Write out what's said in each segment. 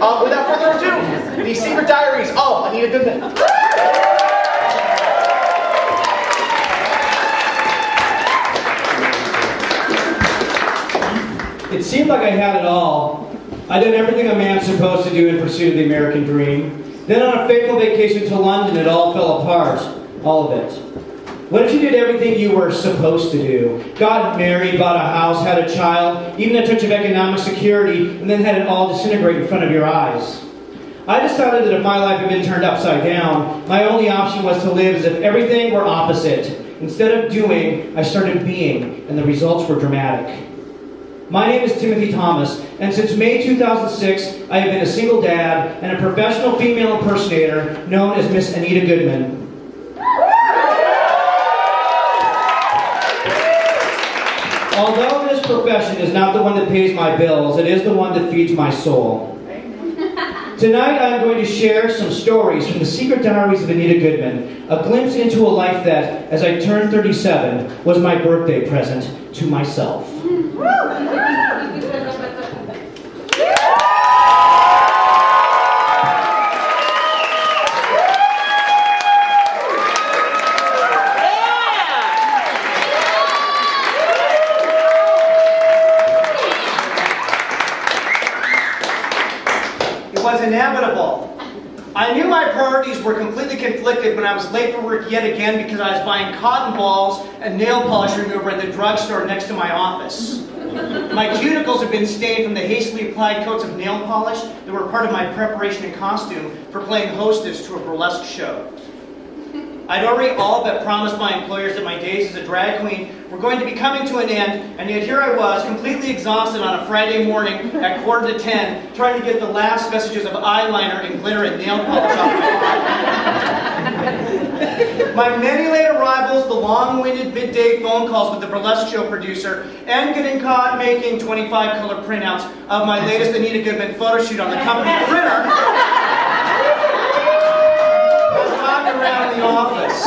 Without further ado, the Secret Diaries of Anita Goodmann. It seemed like I had it all. I did everything a man's supposed to do in pursuit of the American dream. Then on a fateful vacation to London, it all fell apart. All of it. What if you did everything you were supposed to do? Got married, bought a house, had a child, even a touch of economic security, and then had it all disintegrate in front of your eyes? I decided that if my life had been turned upside down, my only option was to live as if everything were opposite. Instead of doing, I started being, and the results were dramatic. My name is Timothy Thomas, and since May 2006, I have been a single dad and a professional female impersonator known as Miss Anita Goodmann. Although this profession is not the one that pays my bills, it is the one that feeds my soul. Tonight I'm going to share some stories from the Secret Diaries of Anita Goodmann, a glimpse into a life that, as I turned 37, was my birthday present to myself. Was inevitable. I knew my priorities were completely conflicted when I was late for work yet again because I was buying cotton balls and nail polish remover at the drugstore next to my office. My cuticles had been stained from the hastily applied coats of nail polish that were part of my preparation and costume for playing hostess to a burlesque show. I'd already all but promised my employers that my days as a drag queen were going to be coming to an end, and yet here I was, completely exhausted on a Friday morning at 9:45, trying to get the last vestiges of eyeliner and glitter and nail polish off my My many late arrivals, the long-winded midday phone calls with the burlesque show producer, and getting caught making 25-color printouts of my latest Anita Goodmann photo shoot on the company printer around the office.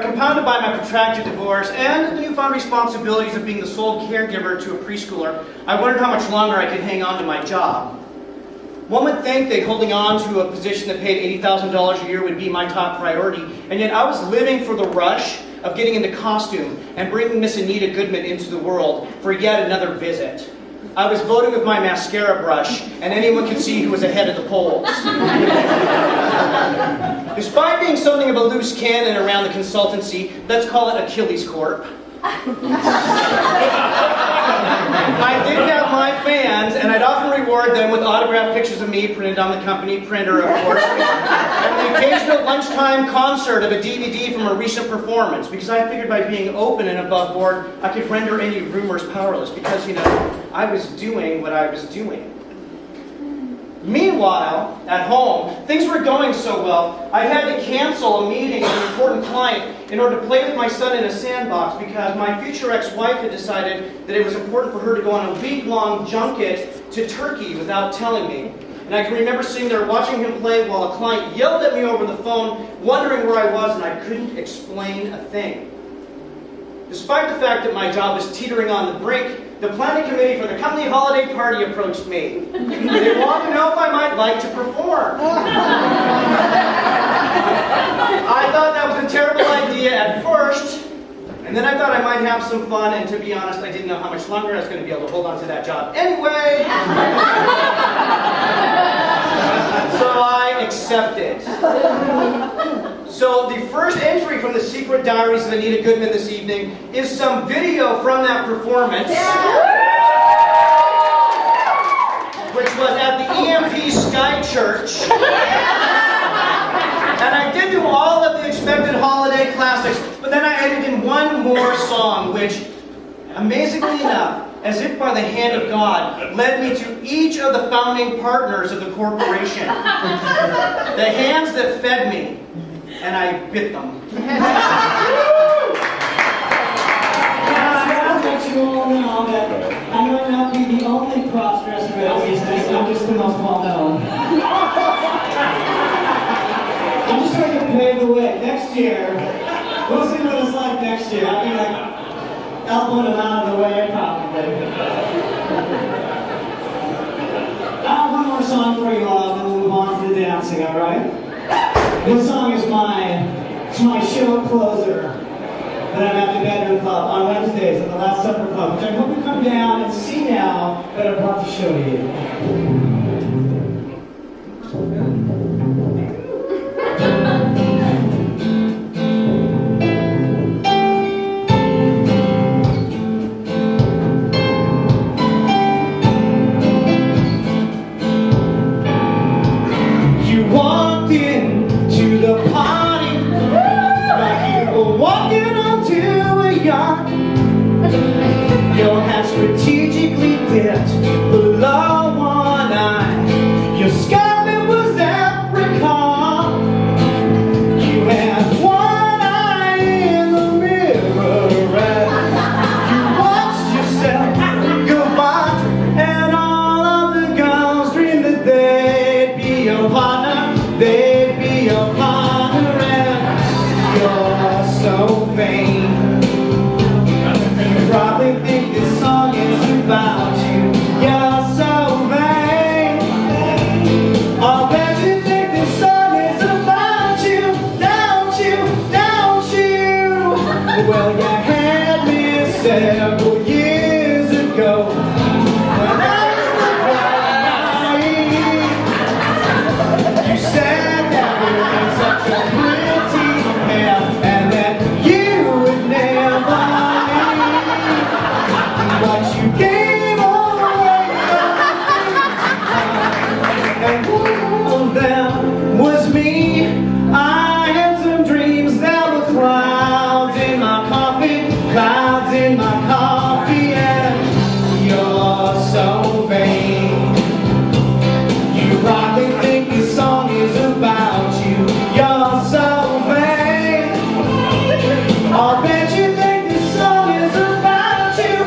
Compounded by my protracted divorce and the newfound responsibilities of being the sole caregiver to a preschooler, I wondered how much longer I could hang on to my job. One would think that holding on to a position that paid $80,000 a year would be my top priority, and yet I was living for the rush of getting into costume and bringing Miss Anita Goodmann into the world for yet another visit. I was voting with my mascara brush, and anyone could see who was ahead of the polls. Despite being something of a loose cannon around the consultancy, let's call it Achilles Corp. I did have my fans, and I'd often reward them with autographed pictures of me printed on the company printer, of course, and the occasional lunchtime concert of a DVD from a recent performance, because I figured by being open and above board, I could render any rumors powerless, because, I was doing what I was doing. Meanwhile, at home, things were going so well, I had to cancel a meeting with an important client in order to play with my son in a sandbox because my future ex-wife had decided that it was important for her to go on a week-long junket to Turkey without telling me. And I can remember sitting there watching him play while a client yelled at me over the phone, wondering where I was, and I couldn't explain a thing. Despite the fact that my job was teetering on the brink, the planning committee for the company holiday party approached me. They wanted to know if I might like to perform. I thought that was a terrible idea at first, and then I thought I might have some fun, and to be honest, I didn't know how much longer I was going to be able to hold on to that job anyway. So I accepted. So the first entry from the Secret Diaries of Anita Goodmann this evening is some video from that performance, which was at the EMP Sky Church. And I did do all of the expected holiday classics, but then I added in one more song, which, amazingly enough, as if by the hand of God, led me to each of the founding partners of the corporation. The hands that fed me. And I bit them. I'll let you all know that I might not be the only cross-dresser at least, I'm just the most well-known. I'm just trying to pave the way. Next year, we'll see what it's like next year. I'll be like elbowing them out of the way, probably. song for you all, then we'll move on to the dancing, all right? This song is my show closer that I'm at the Bedroom Club on Wednesdays at the Last Supper Club, which I hope you come down and see now that I brought the show to you. Your hat strategically dipped below one eye. Your scarlet was apricot. You had one eye in the mirror and you watched yourself go by. And all of the girls dreamed that they'd be your partner. They'd be your partner, and you're so vain. Probably think this song is about you. You're so vain. I'll bet you think this song is about you. Don't you, don't you? Well, you had me several years ago when I was the naive. You said that we had such a pretty pair and that you would never. But you gave away, and one of them was me. I had some dreams, there were clouds in my coffee, clouds in my coffee, and you're so vain. You probably think this song is about you. You're so vain. I'll bet you think this song is about you.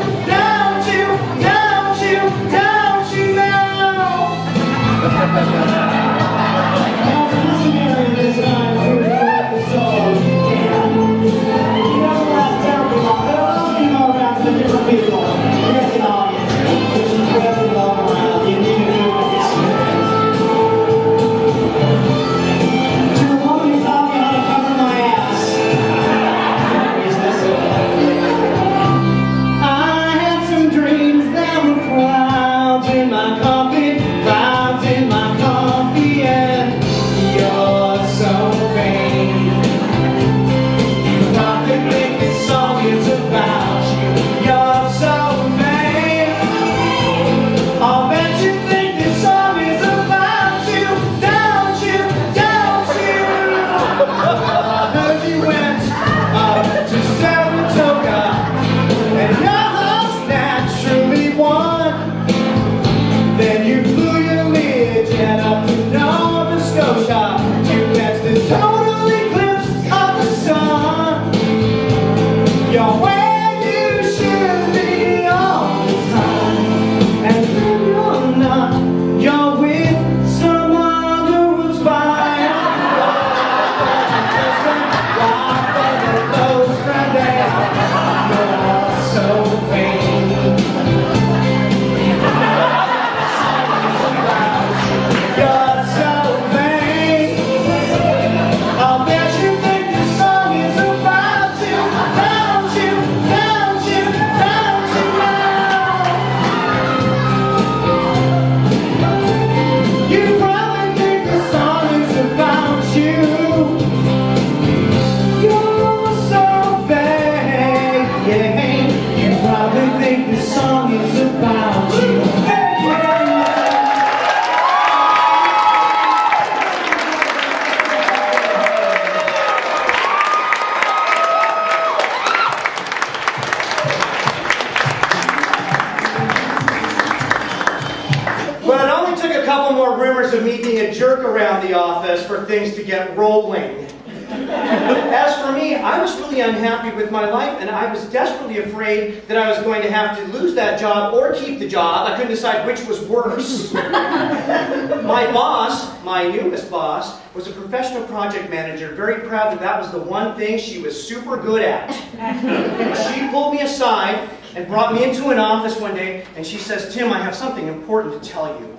Rumors of me being a jerk around the office for things to get rolling. As for me, I was really unhappy with my life, and I was desperately afraid that I was going to have to lose that job or keep the job. I couldn't decide which was worse. My boss, my newest boss, was a professional project manager, very proud that that was the one thing she was super good at. She pulled me aside and brought me into an office one day, and she says, "Tim, I have something important to tell you."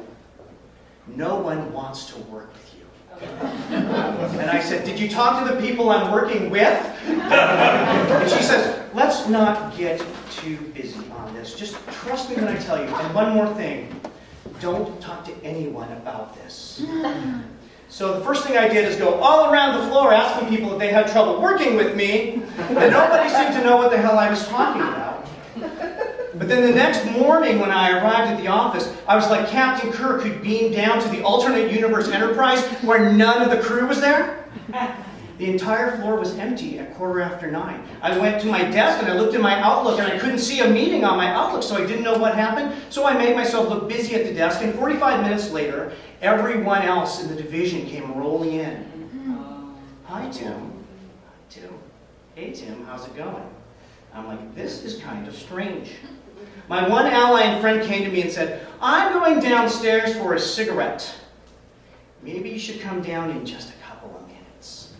no one wants to work with you. And I said, did you talk to the people I'm working with? And she says, let's not get too busy on this. Just trust me when I tell you. And one more thing, don't talk to anyone about this. So the first thing I did is go all around the floor asking people if they had trouble working with me, and nobody seemed to know what the hell I was talking about. But then the next morning when I arrived at the office, I was like Captain Kirk who beamed down to the alternate universe Enterprise where none of the crew was there. The entire floor was empty at 9:15. I went to my desk and I looked in my Outlook and I couldn't see a meeting on my Outlook, so I didn't know what happened. So I made myself look busy at the desk, and 45 minutes later, everyone else in the division came rolling in. Hi, Tim. Tim. Hey, Tim, how's it going? I'm like, this is kind of strange. My one ally and friend came to me and said, I'm going downstairs for a cigarette. Maybe you should come down in just a couple of minutes.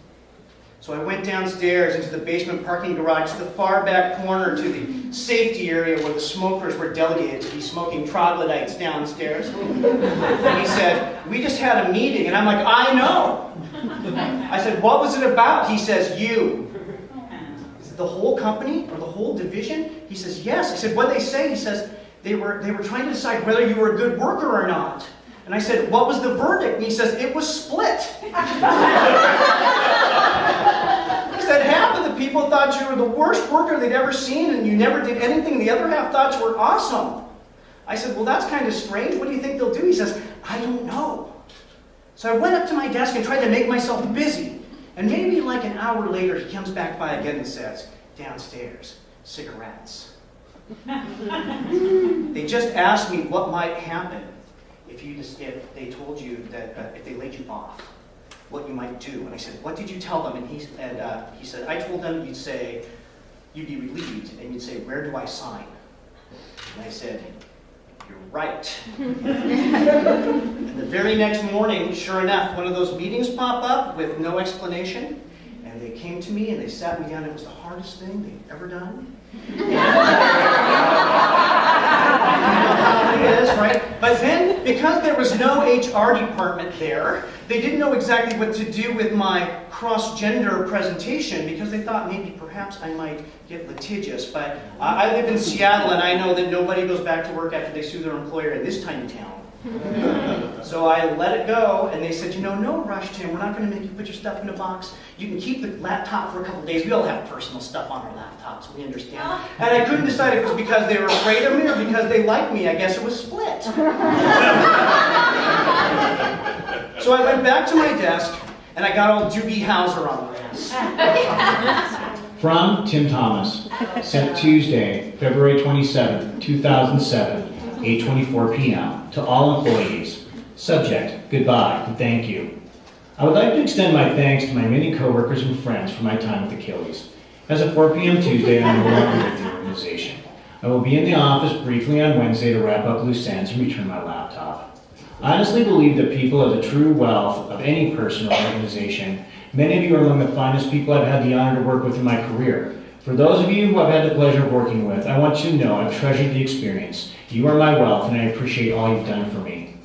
So I went downstairs into the basement parking garage to the far back corner to the safety area where the smokers were delegated to be smoking troglodytes downstairs. And he said, we just had a meeting. And I'm like, I know. I said, what was it about? He says, you. The whole company or the whole division? He says, yes. I said, what'd they say? He says, they were trying to decide whether you were a good worker or not. And I said, what was the verdict? And he says, it was split. He said, half of the people thought you were the worst worker they'd ever seen and you never did anything. The other half thought you were awesome. I said, well, that's kind of strange. What do you think they'll do? He says, I don't know. So I went up to my desk and tried to make myself busy. And maybe like an hour later, he comes back by again and says, downstairs, cigarettes. They just asked me what might happen if they told you that, if they laid you off, what you might do. And I said, what did you tell them? And he said, I told them you'd be relieved, and you'd say, where do I sign? And I said, you're right. And the very next morning, sure enough, one of those meetings popped up with no explanation. And they came to me and they sat me down. It was the hardest thing they'd ever done. You know how it is, right? But then, because there was no HR department there, they didn't know exactly what to do with my cross-gender presentation because they thought maybe perhaps I might get litigious. But I live in Seattle and I know that nobody goes back to work after they sue their employer in this tiny town. So I let it go, and they said, no rush, Tim. We're not going to make you put your stuff in a box. You can keep the laptop for a couple of days. We all have personal stuff on our laptops, we understand. And I couldn't decide if it was because they were afraid of me or because they liked me. I guess it was split. So I went back to my desk, and I got old Doogie Howser on the ass. From Tim Thomas, sent Tuesday, February 27th, 2007. 8:24 p.m. to all employees. Subject, goodbye and thank you. I would like to extend my thanks to my many coworkers and friends for my time with Achilles. As of 4 p.m. Tuesday, I am no longer with the organization. I will be in the office briefly on Wednesday to wrap up loose ends and return my laptop. I honestly believe that people are the true wealth of any person or organization. Many of you are among the finest people I've had the honor to work with in my career. For those of you who I've had the pleasure of working with, I want you to know I've treasured the experience. You are my wealth, and I appreciate all you've done for me.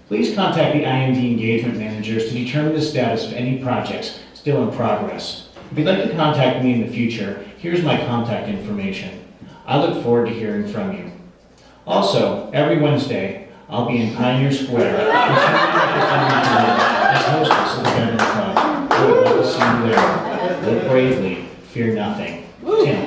Please contact the IMD engagement managers to determine the status of any projects still in progress. If you'd like to contact me in the future, here's my contact information. I look forward to hearing from you. Also, every Wednesday, I'll be in Pioneer Square, as hostess of the Brendan Club. I would love to see you there. Live bravely, fear nothing. Tim.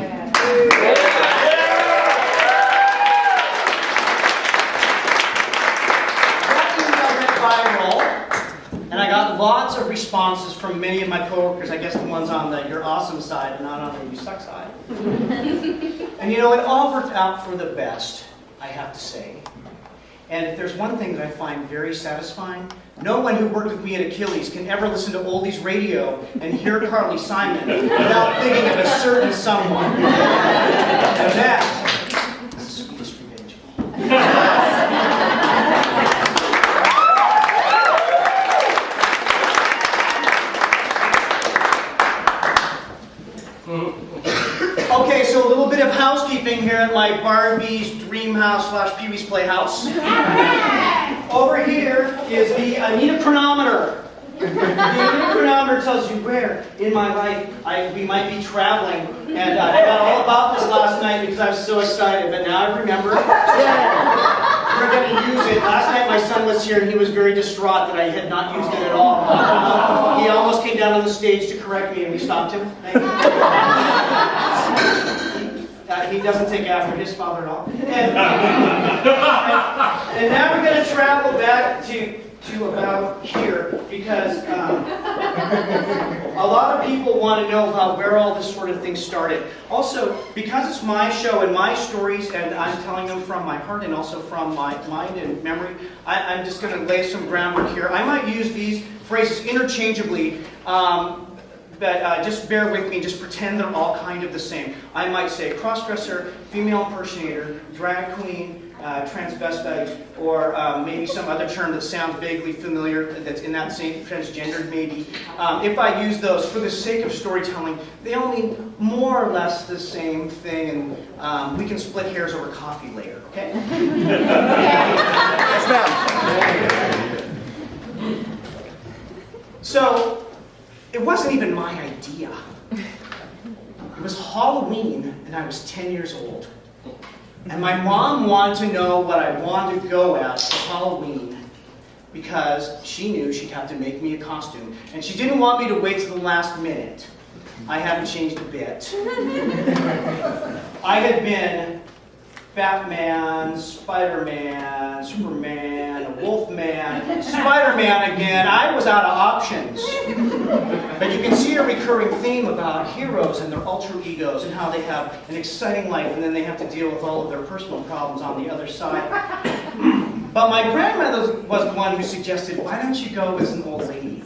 And I got lots of responses from many of my coworkers, I guess the ones on the you're awesome side and not on the you suck side. And it all worked out for the best, I have to say. And if there's one thing that I find very satisfying, no one who worked with me at Achilles can ever listen to oldies radio and hear Carly Simon without thinking of a certain someone. And that's the sweetest revenge. Okay, so a little bit of housekeeping here at my Barbie's Dream House / Pee-wee's Playhouse. Over here is the I need a chronometer. The Anita chronometer tells you where in my life we might be traveling. And I forgot all about this last night because I was so excited, but now I remember. We're going to use it. Last night my son was here and he was very distraught that I had not used it at all. He almost came down on the stage to correct me and we stopped him. He doesn't take after his father at all. And now we're going to travel back to about here because a lot of people want to know about where all this sort of thing started. Also, because it's my show and my stories and I'm telling them from my heart and also from my mind and memory, I'm just going to lay some groundwork here. I might use these phrases interchangeably, but just bear with me, just pretend they're all kind of the same. I might say crossdresser, female impersonator, drag queen, transvestite, or maybe some other term that sounds vaguely familiar that's in that same transgendered maybe. If I use those for the sake of storytelling, they all mean more or less the same thing, and we can split hairs over coffee later, okay? So, it wasn't even my idea. It was Halloween, and I was 10 years old. And my mom wanted to know what I wanted to go as for Halloween because she knew she'd have to make me a costume. And she didn't want me to wait till the last minute. I haven't changed a bit. I had been Batman, Spider-Man, Superman, Wolfman, Spider-Man again. I was out of options. But you can see a recurring theme about heroes and their alter egos and how they have an exciting life and then they have to deal with all of their personal problems on the other side. But my grandmother was the one who suggested, why don't you go as an old lady?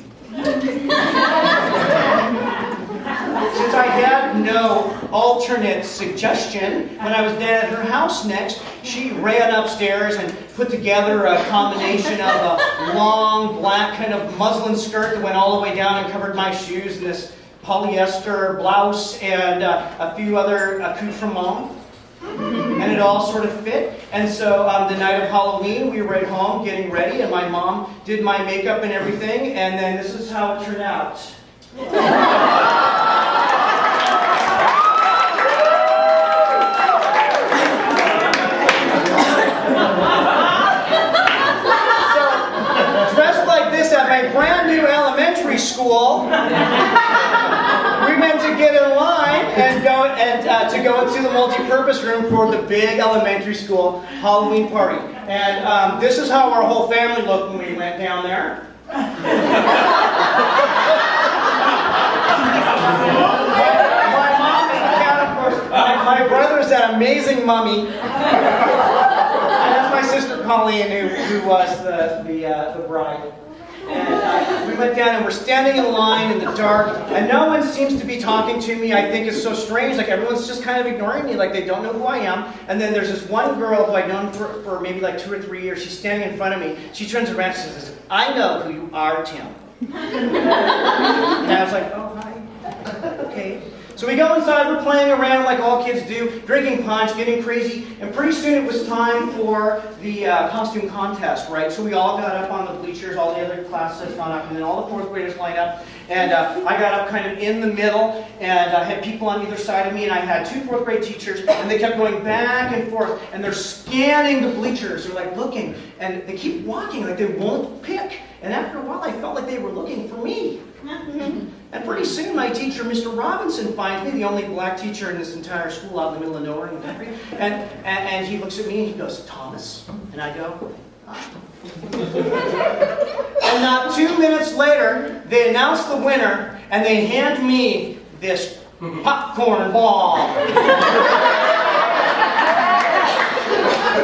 Since I had no alternate suggestion, when I was down at her house next, she ran upstairs and put together a combination of a long black kind of muslin skirt that went all the way down and covered my shoes, and this polyester blouse, and a few other accoutrements. And it all sort of fit. And so the night of Halloween, we were at home getting ready, and my mom did my makeup and everything, and then this is how it turned out. At my brand new elementary school, we went to get in line and to go into the multi-purpose room for the big elementary school Halloween party. And this is how our whole family looked when we went down there. My mom is the cat, of course. My brother's that amazing mummy. And that's my sister Colleen, who was the bride. And we went down and we're standing in line in the dark, and no one seems to be talking to me. I think it's so strange, like everyone's just kind of ignoring me, like they don't know who I am. And then there's this one girl who I've known for maybe like 2 or 3 years. She's standing in front of me. She turns around and says, I know who you are, Tim. And I was like, oh, hi. Okay. So we go inside, we're playing around like all kids do, drinking punch, getting crazy, and pretty soon it was time for the costume contest, right? So we all got up on the bleachers, all the other classes had gone up, and then all the 4th graders lined up, and I got up kind of in the middle, and I had people on either side of me, and I had 2 4th grade teachers, and they kept going back and forth, and they're scanning the bleachers, they're like looking, and they keep walking, like they won't pick, and after a while I felt like they were looking for me. And pretty soon my teacher, Mr. Robinson, finds me, the only black teacher in this entire school out in the middle of nowhere in the country, and he looks at me and he goes, Thomas? And I go, hi. And not 2 minutes later, they announce the winner, and they hand me this popcorn ball.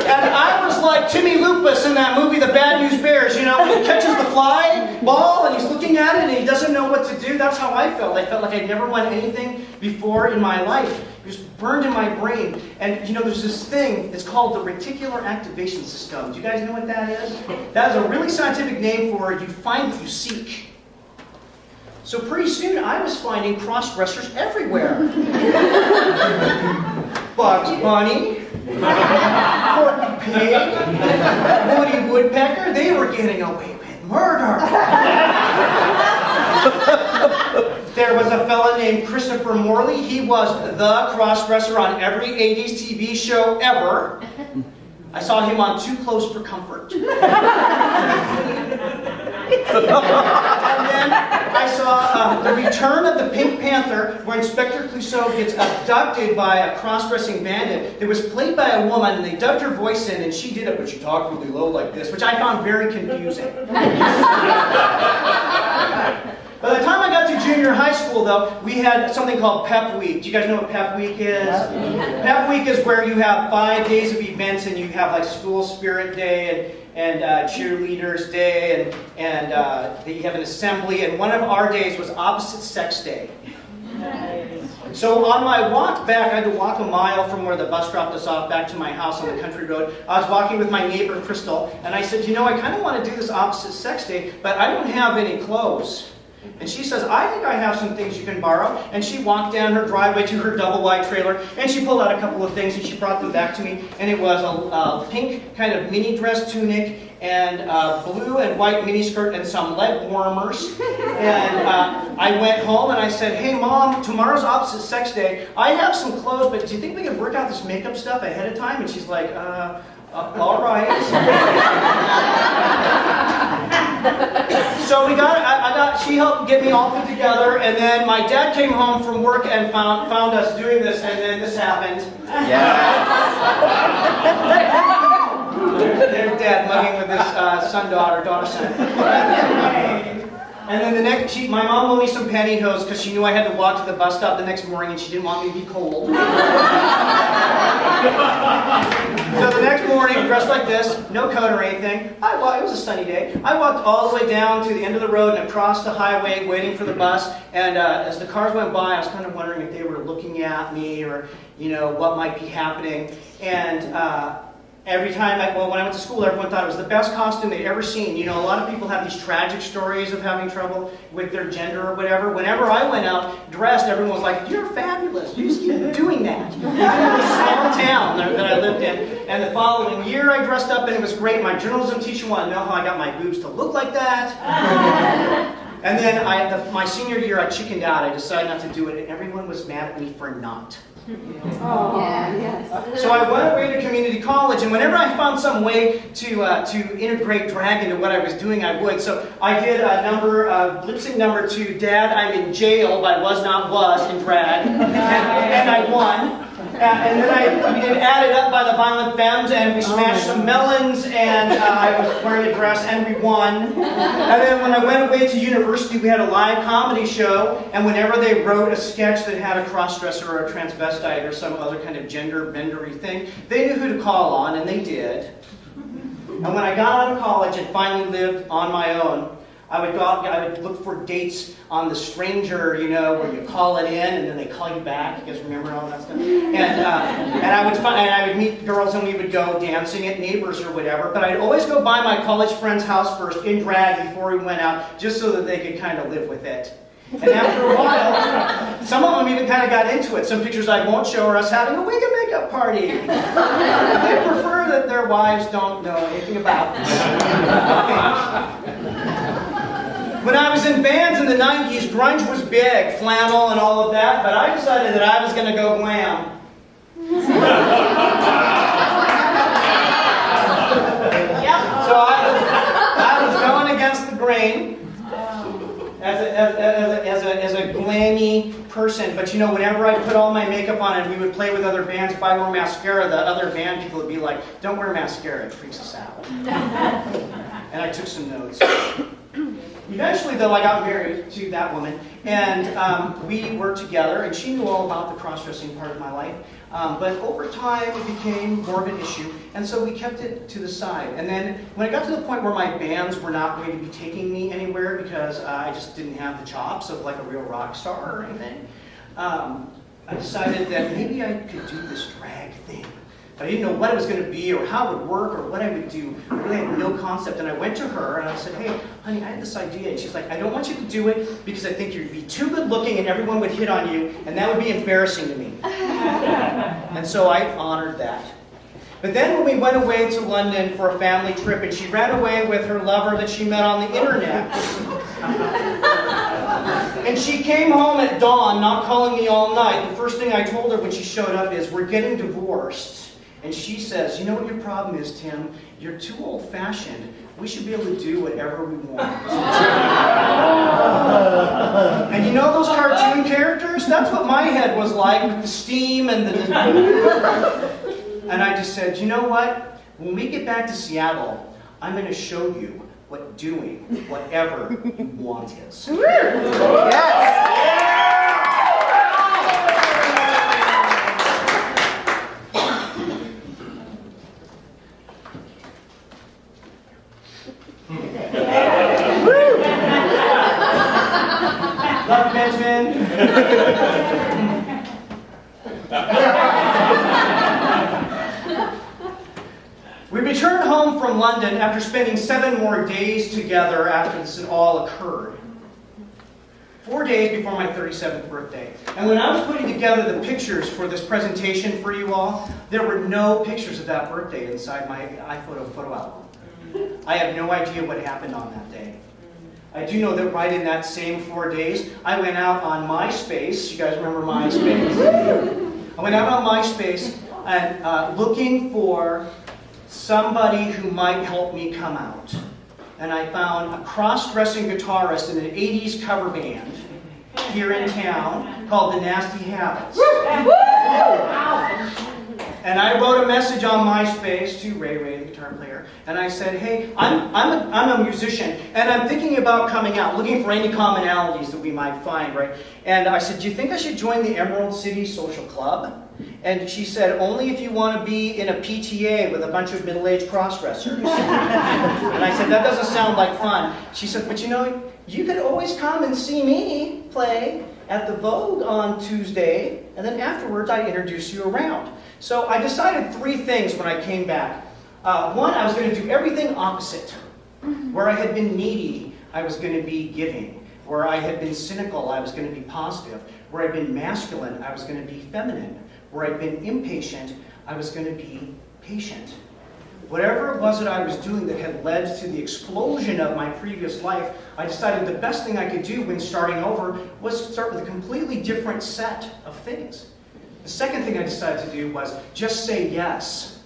And I was like Timmy Lupus in that movie, The Bad News Bears, you know, when he catches the fly ball and he's looking at it and he doesn't know what to do. That's how I felt. I felt like I'd never won anything before in my life. It was burned in my brain. And, you know, there's this thing, it's called the reticular activation system. Do you guys know what that is? That is a really scientific name for you find what you seek. So pretty soon I was finding cross-dressers everywhere. Bugs Bunny, Porky Pig, Woody Woodpecker, they were getting away with murder. There was a fella named Christopher Morley. He was the cross-dresser on every 80s TV show ever. I saw him on Too Close for Comfort. And then I saw The Return of the Pink Panther, where Inspector Clouseau gets abducted by a cross-dressing bandit. It was played by a woman, and they dubbed her voice in, and she did it, but she talked really low like this, which I found very confusing. By the time I got to junior high school, though, we had something called Pep Week. Do you guys know what Pep Week is? Pep Week is where you have 5 days of events, and you have like School Spirit Day and Cheerleaders Day, and you have an assembly. And one of our days was Opposite Sex Day. So on my walk back, I had to walk a mile from where the bus dropped us off back to my house on the country road. I was walking with my neighbor, Crystal, and I said, you know, I kind of want to do this Opposite Sex Day, but I don't have any clothes. And she says, I think I have some things you can borrow. And she walked down her driveway to her double-wide trailer, and she pulled out a couple of things, and she brought them back to me. And it was a pink kind of mini dress tunic, and a blue and white mini skirt, and some leg warmers. And I went home, and I said, hey, Mom, tomorrow's Opposite Sex Day. I have some clothes, but do you think we could work out this makeup stuff ahead of time? And she's like, all right. So she helped get me all put together, and then my dad came home from work and found us doing this, and then this happened. Yeah. Their dad mugging with his daughter-son. And then my mom loaned me some pantyhose because she knew I had to walk to the bus stop the next morning, and she didn't want me to be cold. So the next morning, dressed like this, no coat or anything, it was a sunny day. I walked all the way down to the end of the road and across the highway waiting for the bus. And as the cars went by, I was kind of wondering if they were looking at me or, you know, what might be happening. And every time, when I went to school, everyone thought it was the best costume they'd ever seen. You know, a lot of people have these tragic stories of having trouble with their gender or whatever. Whenever I went out dressed, everyone was like, you're fabulous. You just keep doing that. Even in this small town that I lived in. And the following year, I dressed up, and it was great. My journalism teacher wanted to know how I got my boobs to look like that. And then my senior year, I chickened out. I decided not to do it, and everyone was mad at me for not. Oh, yes. So I went away to community college, and whenever I found some way to integrate drag into what I was doing, I would. So I did lip sync number 2, Dad, I'm in Jail by Was Not Was in drag, and I won. And then we did Add It Up by the Violent Femmes, and we smashed some melons, and I was wearing a dress, and we won. And then when I went away to university, we had a live comedy show, and whenever they wrote a sketch that had a cross-dresser or a transvestite or some other kind of gender-bendery thing, they knew who to call on, and they did. And when I got out of college and finally lived on my own, I would look for dates on The Stranger, you know, where you call it in and then they call you back. You guys remember all that stuff? And I would meet girls and we would go dancing at Neighbors or whatever. But I'd always go by my college friend's house first in drag before we went out, just so that they could kind of live with it. And after a while, some of them even kind of got into it. Some pictures I won't show are us having a wig and makeup party. They prefer that their wives don't know anything about this. When I was in bands in the 90s, grunge was big, flannel and all of that, but I decided that I was going to go glam. So I was going against the grain as a glammy person, but you know, whenever I put all my makeup on and we would play with other bands, if I wore mascara, the other band people would be like, don't wear mascara, it freaks us out. And I took some notes. Eventually, though, I got married to that woman, and we were together, and she knew all about the cross-dressing part of my life. But over time, it became more of an issue, and so we kept it to the side. And then when I got to the point where my bands were not going to be taking me anywhere because I just didn't have the chops of like a real rock star or anything, I decided that maybe I could do this drag thing. But I didn't know what it was going to be or how it would work or what I would do. I really had no concept. And I went to her and I said, hey, honey, I had this idea. And she's like, I don't want you to do it because I think you'd be too good looking and everyone would hit on you and that would be embarrassing to me. And so I honored that. But then when we went away to London for a family trip, and she ran away with her lover that she met on the internet. And she came home at dawn, not calling me all night. The first thing I told her when she showed up is, we're getting divorced. And she says, you know what your problem is, Tim? You're too old-fashioned. We should be able to do whatever we want. And you know those cartoon characters? That's what my head was like, with the steam and the... And I just said, you know what? When we get back to Seattle, I'm going to show you what doing whatever you want is. Yes! Love, Benjamin. We returned home from London after spending 7 more days together after this had all occurred. 4 days before my 37th birthday. And when I was putting together the pictures for this presentation for you all, there were no pictures of that birthday inside my iPhoto photo album. I have no idea what happened on that day. I do know that right in that same 4 days, I went out on MySpace. You guys remember MySpace? I went out on MySpace and looking for somebody who might help me come out. And I found a cross-dressing guitarist in an 80s cover band here in town called The Nasty Habits. And I wrote a message on MySpace to Ray, the guitar player, and I said, hey, I'm a musician, and I'm thinking about coming out, looking for any commonalities that we might find, right? And I said, do you think I should join the Emerald City Social Club? And she said, only if you want to be in a PTA with a bunch of middle-aged cross-dressers. And I said, that doesn't sound like fun. She said, but you know, you could always come and see me play at the Vogue on Tuesday, and then afterwards I'd introduce you around. So I decided 3 things when I came back. One, I was going to do everything opposite. Where I had been needy, I was going to be giving. Where I had been cynical, I was going to be positive. Where I'd been masculine, I was going to be feminine. Where I'd been impatient, I was going to be patient. Whatever it was that I was doing that had led to the explosion of my previous life, I decided the best thing I could do when starting over was to start with a completely different set of things. The second thing I decided to do was just say yes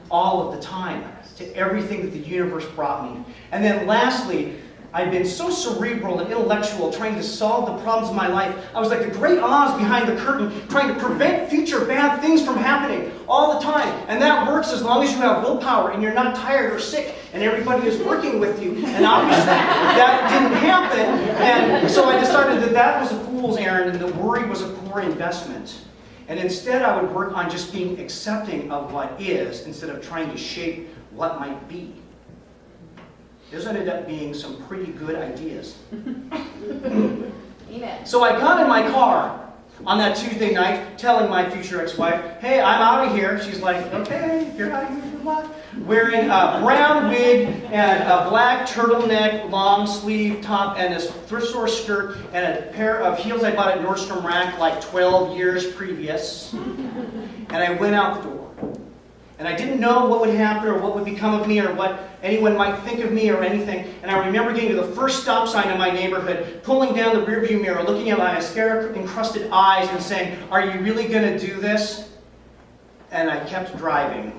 all of the time to everything that the universe brought me. And then lastly, I'd been so cerebral and intellectual trying to solve the problems of my life. I was like the great Oz behind the curtain trying to prevent future bad things from happening all the time. And that works as long as you have willpower and you're not tired or sick and everybody is working with you. And obviously that didn't happen. And so I decided that that was a fool's errand and that worry was a poor investment. And instead I would work on just being accepting of what is instead of trying to shape what might be. Those ended up being some pretty good ideas. So I got in my car on that Tuesday night telling my future ex-wife, hey, I'm out of here. She's like, okay, if you're out of here, you're what? Wearing a brown wig and a black turtleneck long sleeve top and this thrift store skirt and a pair of heels I bought at Nordstrom Rack like 12 years previous. And I went out the door. And I didn't know what would happen or what would become of me or what anyone might think of me or anything. And I remember getting to the first stop sign in my neighborhood, pulling down the rearview mirror, looking at my mascara-encrusted eyes and saying, are you really going to do this? And I kept driving.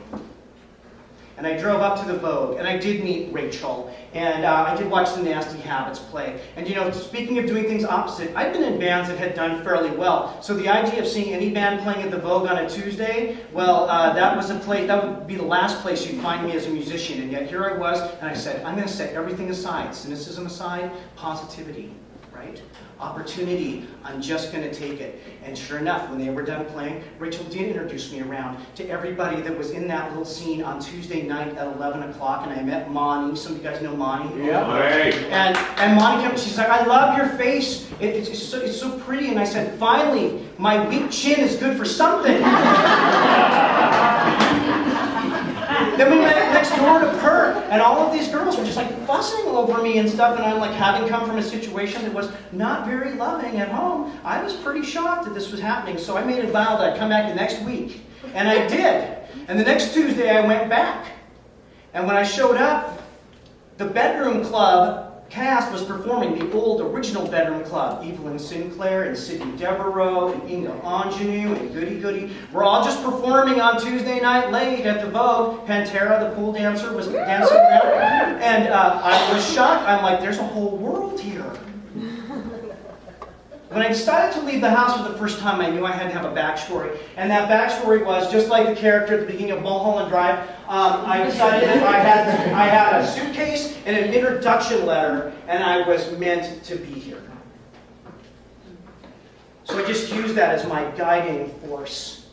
And I drove up to the Vogue, and I did meet Rachel, and I did watch the Nasty Habits play. And you know, speaking of doing things opposite, I've been in bands that had done fairly well. So the idea of seeing any band playing at the Vogue on a Tuesday, well, that would be the last place you'd find me as a musician. And yet here I was, and I said, I'm going to set everything aside. Cynicism aside, positivity, right? Opportunity, I'm just going to take it. And sure enough, when they were done playing, Rachel did introduce me around to everybody that was in that little scene on Tuesday night at 11 o'clock, and I met Monty. Some of you guys know Monty? Yeah. Right. And Monty came, she's like, I love your face. It's so pretty. And I said, finally, my weak chin is good for something. Then we went next door to Perth, and all of these girls were just like fussing over me and stuff, and I'm like, having come from a situation that was not very loving at home, I was pretty shocked that this was happening, so I made a vow that I'd come back the next week. And I did. And the next Tuesday I went back. And when I showed up, the Bedroom Club cast was performing the old original Bedroom Club. Evelyn Sinclair and Sidney Devereaux and Inga Ingenue and Goody Goody were all just performing on Tuesday night late at the Vogue. Pantera, the pool dancer, was dancing around. And I was shocked. I'm like, there's a whole world here. When I decided to leave the house for the first time, I knew I had to have a backstory. And that backstory was, just like the character at the beginning of Mulholland Drive, I decided that I had a suitcase and an introduction letter, and I was meant to be here. So I just used that as my guiding force.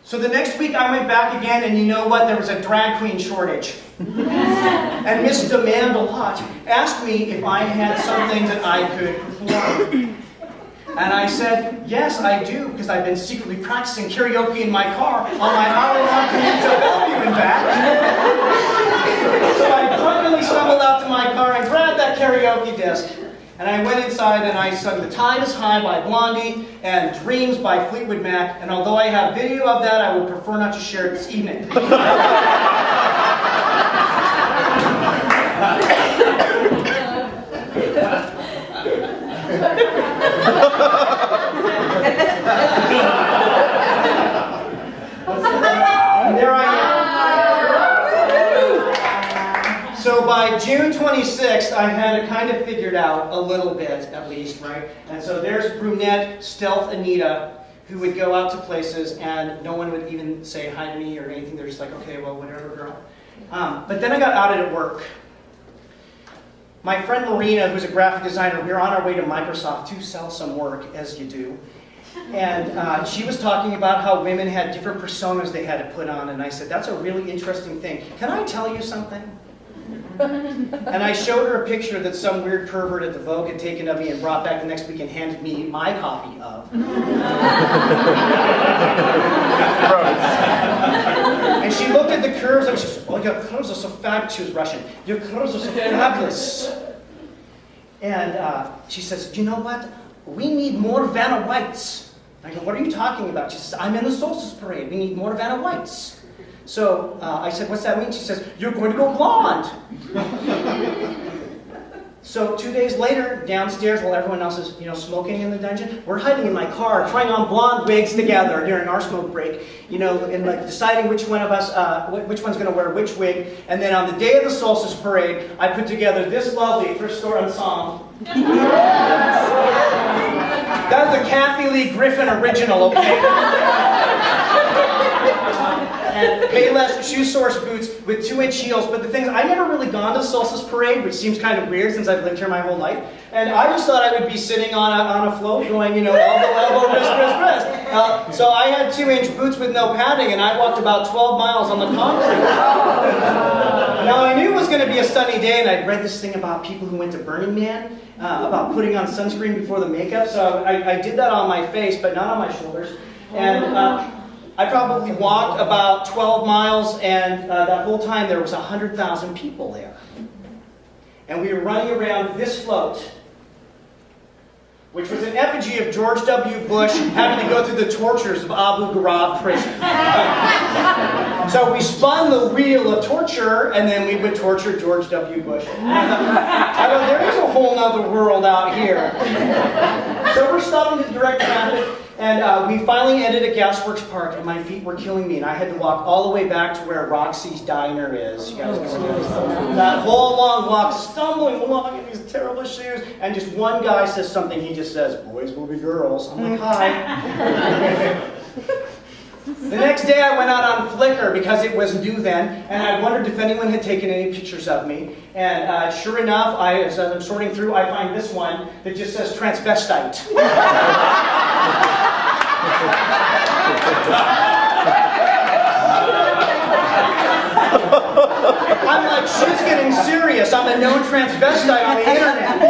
So the next week I went back again, and you know what? There was a drag queen shortage. And Miss Demand-a-Lot asked me if I had something that I could perform. And I said, yes, I do, because I've been secretly practicing karaoke in my car on my hour-long commute to Bellevue and back. So I drunkenly stumbled out to my car and grabbed that karaoke disc. And I went inside and I sung The Tide is High by Blondie and Dreams by Fleetwood Mac. And although I have video of that, I would prefer not to share it this evening. And there I am. So by June 26th, I had it kind of figured out a little bit, at least, right? And so there's brunette, stealth Anita, who would go out to places and no one would even say hi to me or anything. They're just like, okay, well, whatever, girl. But then I got outed at work. My friend Marina, who's a graphic designer, we were on our way to Microsoft to sell some work, as you do. And she was talking about how women had different personas they had to put on. And I said, that's a really interesting thing. Can I tell you something? And I showed her a picture that some weird pervert at the Vogue had taken of me and brought back the next week and handed me my copy of. And she looked at the curves and she said, oh, your curves are so fabulous. She was Russian. Your curves are so fabulous. And she says, you know what? We need more Vanna Whites. I go, what are you talking about? She says, I'm in the solstice parade. We need more Vanna Whites. So I said, what's that mean? She says, you're going to go blonde. So 2 days later, downstairs, while everyone else is, smoking in the dungeon, we're hiding in my car, trying on blonde wigs together during our smoke break, and like deciding which one of us, which one's going to wear which wig. And then on the day of the solstice parade, I put together this lovely thrift store ensemble. That is a Kathy Lee Griffin original, okay? And Payless shoe source boots with 2-inch heels. But the thing is, I never really gone to Solstice Parade, which seems kind of weird since I've lived here my whole life. And I just thought I would be sitting on a float going, elbow, elbow, wrist, wrist, wrist. So I had 2-inch boots with no padding, and I walked about 12 miles on the concrete. Now I knew it was going to be a sunny day, and I'd read this thing about people who went to Burning Man, about putting on sunscreen before the makeup. So I did that on my face, but not on my shoulders. And I probably walked about 12 miles, and that whole time there was 100,000 people there. And we were running around this float, which was an effigy of George W. Bush having to go through the tortures of Abu Ghraib prison. So we spun the wheel of torture, and then we would torture George W. Bush. I go, there is a whole other world out here. So we're stopping to direct traffic. And we finally ended at Gasworks Park, and my feet were killing me, and I had to walk all the way back to where Roxy's Diner is. You guys know where that is. That whole long walk, stumbling along in these terrible shoes, and just one guy says something. He just says, "Boys will be girls." I'm like, "Hi." The next day I went out on Flickr because it was new then, and I wondered if anyone had taken any pictures of me. And sure enough, as I'm sorting through, I find this one that just says transvestite. I'm like, shit's getting serious. I'm a known transvestite on the internet.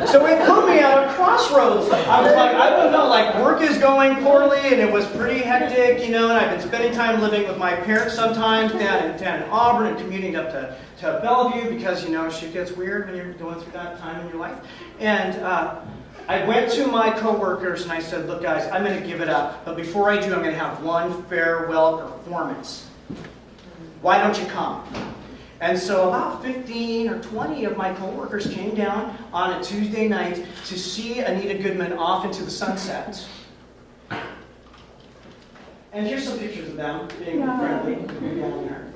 So it put me at a crossroads. I was like, I don't know, work is going poorly, and it was pretty hectic, and I've been spending time living with my parents sometimes down in Auburn and commuting up to Bellevue because, shit gets weird when you're going through that time in your life. And I I went to my coworkers and I said, look guys, I'm going to give it up. But before I do, I'm going to have one farewell performance. Why don't you come? And so about 15 or 20 of my coworkers came down on a Tuesday night to see Anita Goodmann off into the sunset. And here's some pictures of them being friendly. Down there.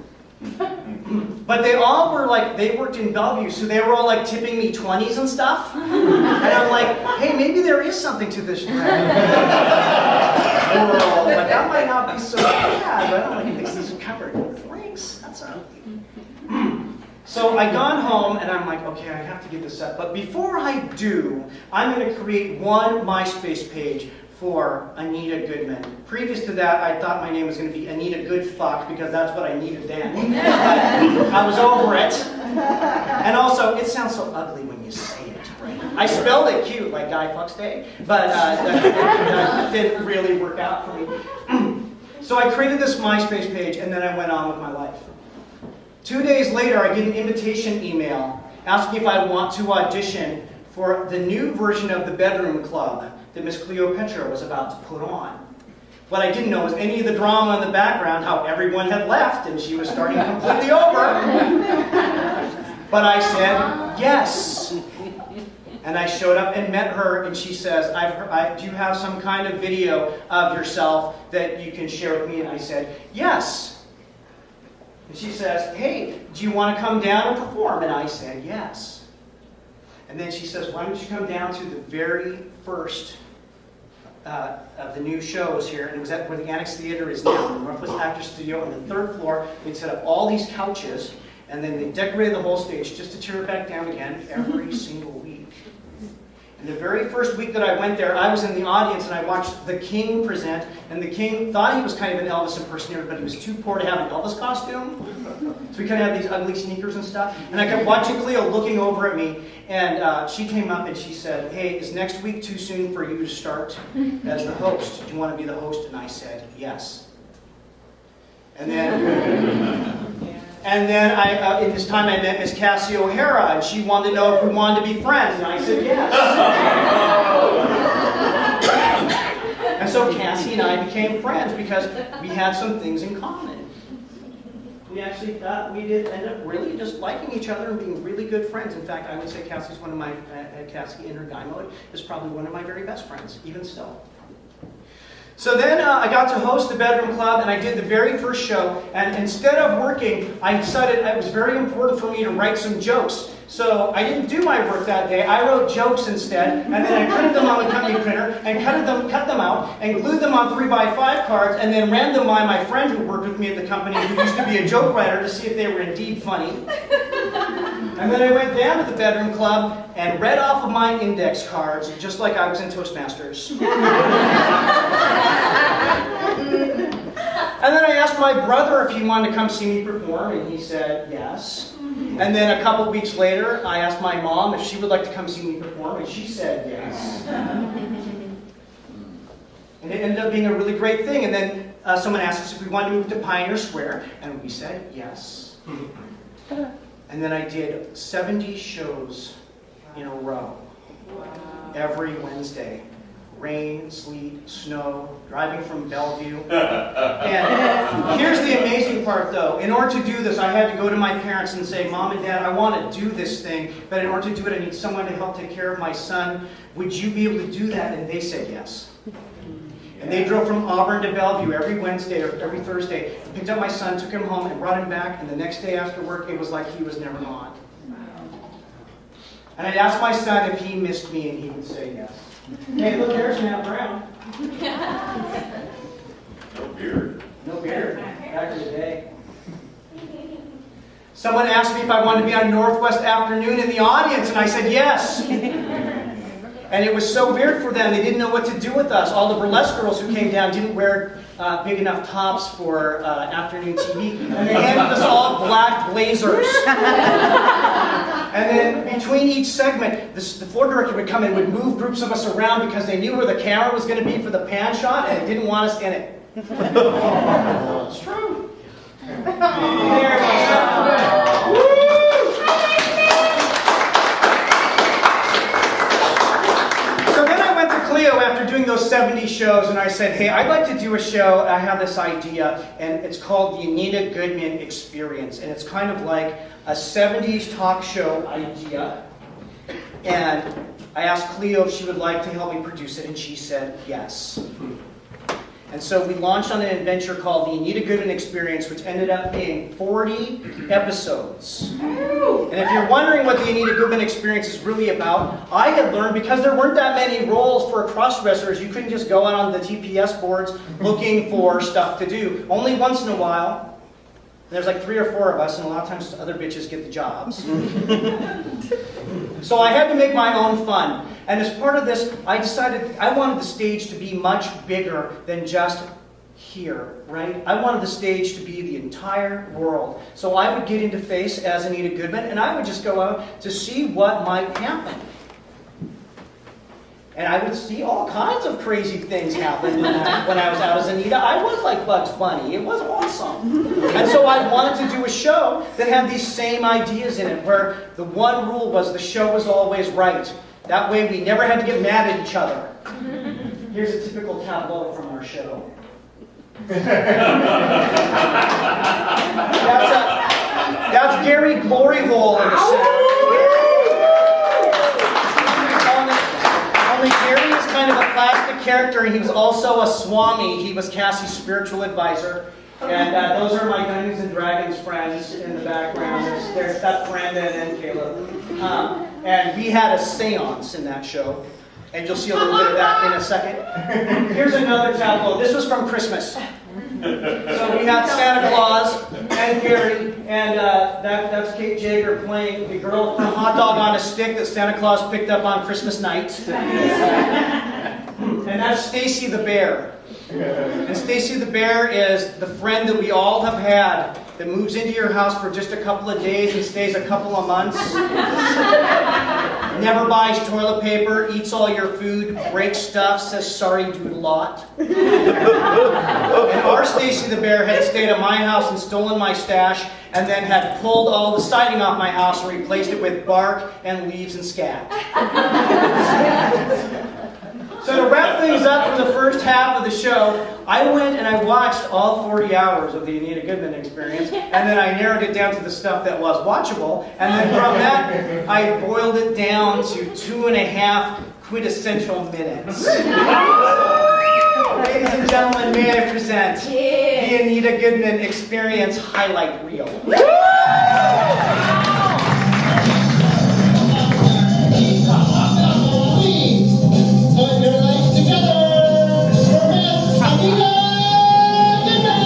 But they all were like, they worked in Bellevue, so they were all like tipping me 20s and stuff. And I'm like, hey, maybe there is something to this world. Like, that might not be so bad, but I don't like this is covered with rings. That's ugly. So I gone home and I'm like, okay, I have to get this up. But before I do, I'm going to create one MySpace page for Anita Goodmann. Previous to that, I thought my name was going to be Anita Goodfuck because that's what I needed then. But I was over it. And also, it sounds so ugly when you say it, right? I spelled it cute, like Guy Fucks Day, but that didn't really work out for me. So I created this MySpace page and then I went on with my life. 2 days later, I get an invitation email asking if I want to audition for the new version of the Bedroom Club that Miss Cleopatra was about to put on. What I didn't know was any of the drama in the background, how everyone had left and she was starting completely over. But I said yes. And I showed up and met her and she says, do you have some kind of video of yourself that you can share with me? And I said, yes. And she says, hey, do you want to come down and perform? And I said, yes. And then she says, why don't you come down to the very first of the new shows here, and it was at where the Annex Theater is now, the Northwest Actors Studio on the 3rd floor. They'd set up all these couches, and then they decorated the whole stage just to tear it back down again every single week. And the very first week that I went there, I was in the audience and I watched the King present, and the King thought he was kind of an Elvis impersonator, but he was too poor to have an Elvis costume. So we kind of had these ugly sneakers and stuff. And I kept watching Cleo looking over at me, and she came up and she said, hey, is next week too soon for you to start as the host? Do you want to be the host? And I said, yes. And then in this time I met Miss Cassie O'Hara, and she wanted to know if we wanted to be friends, and I said yes. And so Cassie and I became friends because we had some things in common. We actually thought we did end up really just liking each other and being really good friends. In fact, I would say Cassie's one of my, Cassie in her guy mode is probably one of my very best friends, even still. So then I got to host the Bedroom Club, and I did the very first show, and instead of working, I decided it was very important for me to write some jokes. So I didn't do my work that day, I wrote jokes instead, and then I printed them on the company printer, and cut them out, and glued them on 3x5 cards, and then ran them by my friend who worked with me at the company, who used to be a joke writer, to see if they were indeed funny. And then I went down to the Bedroom Club and read off of my index cards, just like I was in Toastmasters. And then I asked my brother if he wanted to come see me perform, and he said yes. And then a couple weeks later, I asked my mom if she would like to come see me perform, and she said yes. And it ended up being a really great thing. And then someone asked us if we wanted to move to Pioneer Square, and we said yes. And then I did 70 shows in a row, every Wednesday. Rain, sleet, snow, driving from Bellevue. And here's the amazing part though. In order to do this, I had to go to my parents and say, Mom and Dad, I want to do this thing, but in order to do it, I need someone to help take care of my son. Would you be able to do that? And they said yes. And they drove from Auburn to Bellevue every Wednesday or every Thursday, picked up my son, took him home, and brought him back, and the next day after work, it was like he was never gone. And I'd ask my son if he missed me, and he would say yes. Hey, look, there's Matt Brown. No beard. No beard. Back in the day. Someone asked me if I wanted to be on Northwest Afternoon in the audience, and I said yes. And it was so weird for them. They didn't know what to do with us. All the burlesque girls who came down didn't wear big enough tops for afternoon TV. And they handed us all black blazers. And then between each segment, the floor director would come and would move groups of us around because they knew where the camera was going to be for the pan shot, and they didn't want us in it. It's true. There we go. So then shows and I said, hey, I'd like to do a show. I have this idea, and it's called the Anita Goodmann Experience. And it's kind of like a 70s talk show idea. And I asked Cleo if she would like to help me produce it, and she said yes. And so we launched on an adventure called the Anita Goodmann Experience, which ended up being 40 episodes. And if you're wondering what the Anita Goodmann Experience is really about, I had learned, because there weren't that many roles for cross-dressers, you couldn't just go out on the TPS boards looking for stuff to do. Only once in a while, there's like 3 or 4 of us, and a lot of times other bitches get the jobs. So I had to make my own fun. And as part of this, I decided I wanted the stage to be much bigger than just here, right? I wanted the stage to be the entire world. So I would get into face as Anita Goodmann, and I would just go out to see what might happen. And I would see all kinds of crazy things happen when I was out as Anita. I was like Bugs Bunny. It was awesome. And so I wanted to do a show that had these same ideas in it, where the one rule was the show was always right. That way we never had to get mad at each other. Here's a typical tableau from our show. That's Gary Glory Hole in the center. Only Gary is kind of a plastic character, and he was also a Swami. He was Cassie's spiritual advisor. And those are my Dungeons and Dragons friends in the background. That's Brandon and Caleb. And we had a seance in that show. And you'll see a little bit of that in a second. Here's another tableau. This was from Christmas. So we had Santa Claus and Gary, and that's Kate Jagger playing the girl from Hot Dog on a Stick that Santa Claus picked up on Christmas night. And that's Stacy the Bear. And Stacy the Bear is the friend that we all have had that moves into your house for just a couple of days and stays a couple of months. Never buys toilet paper, eats all your food, breaks stuff, says sorry dude a lot. And our Stacy the Bear had stayed at my house and stolen my stash, and then had pulled all the siding off my house and replaced it with bark and leaves and scat. So to wrap things up for the first half of the show, I went and I watched all 40 hours of the Anita Goodmann Experience, and then I narrowed it down to the stuff that was watchable, and then from that, I boiled it down to 2.5 quintessential minutes. Ladies and gentlemen, may I present the Anita Goodmann Experience highlight reel. Put your legs together for Miss Anita Goodmann!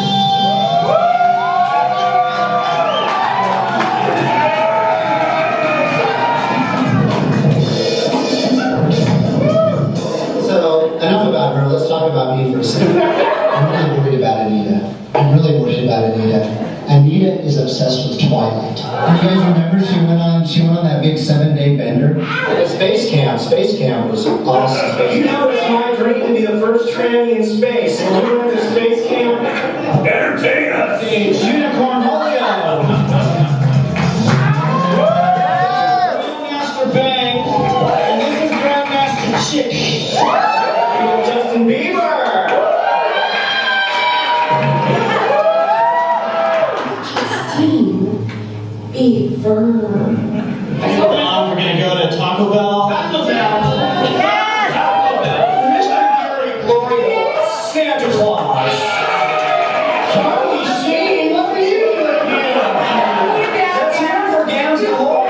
So, enough about her. Let's talk about me for a second. I'm really worried about Anita. Anita is obsessed with Twilight. You guys remember she went on that big 7-day bender? Space Camp was awesome. You know it's my dream to be the first tranny in space, and you went to Space Camp? Entertain us! It's Unicorn Holio! Grandmaster Bang, and this is Grandmaster Chick. Justin Bieber! Beaver. We're gonna go to Taco Bell. Taco Bell! Yes! Taco Bell! Mr. Gary Glory, Santa Claus! Charlie Sheen, what are you doing here? Let's hear it for Gams Galore!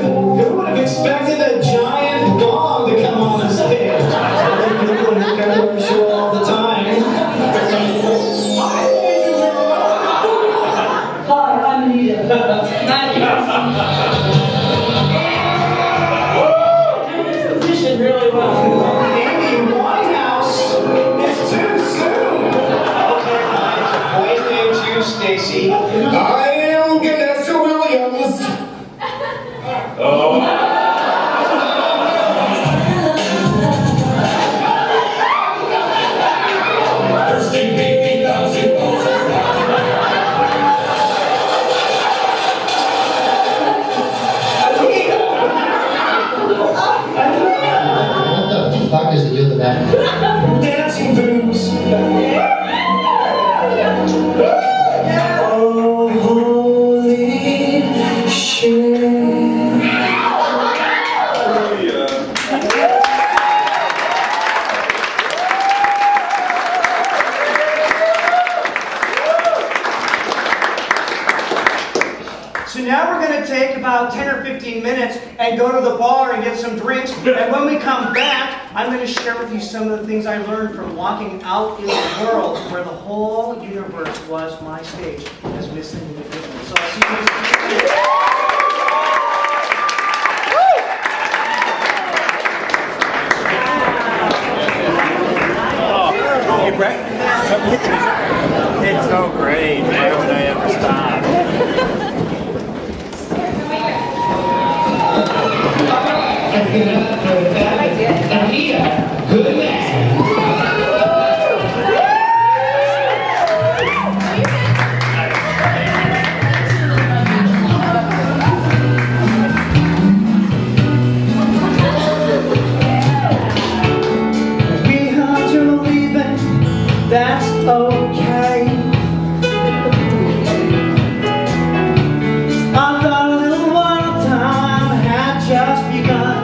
Who would have expected a giant dog to come on the stage? People who come to the show all the time. now we're going to take about 10 or 15 minutes and go to the bar and get some drinks. And when we come back, I'm going to share with you some of the things I learned from walking out in the world where the whole universe was my stage as Miss Anita Goodmann. So I'll see you next week. It's so great. Why would I ever stop? Let's give it up for Anita Goodmann. We heard you were leaving, that's okay. I thought a little while time had just begun.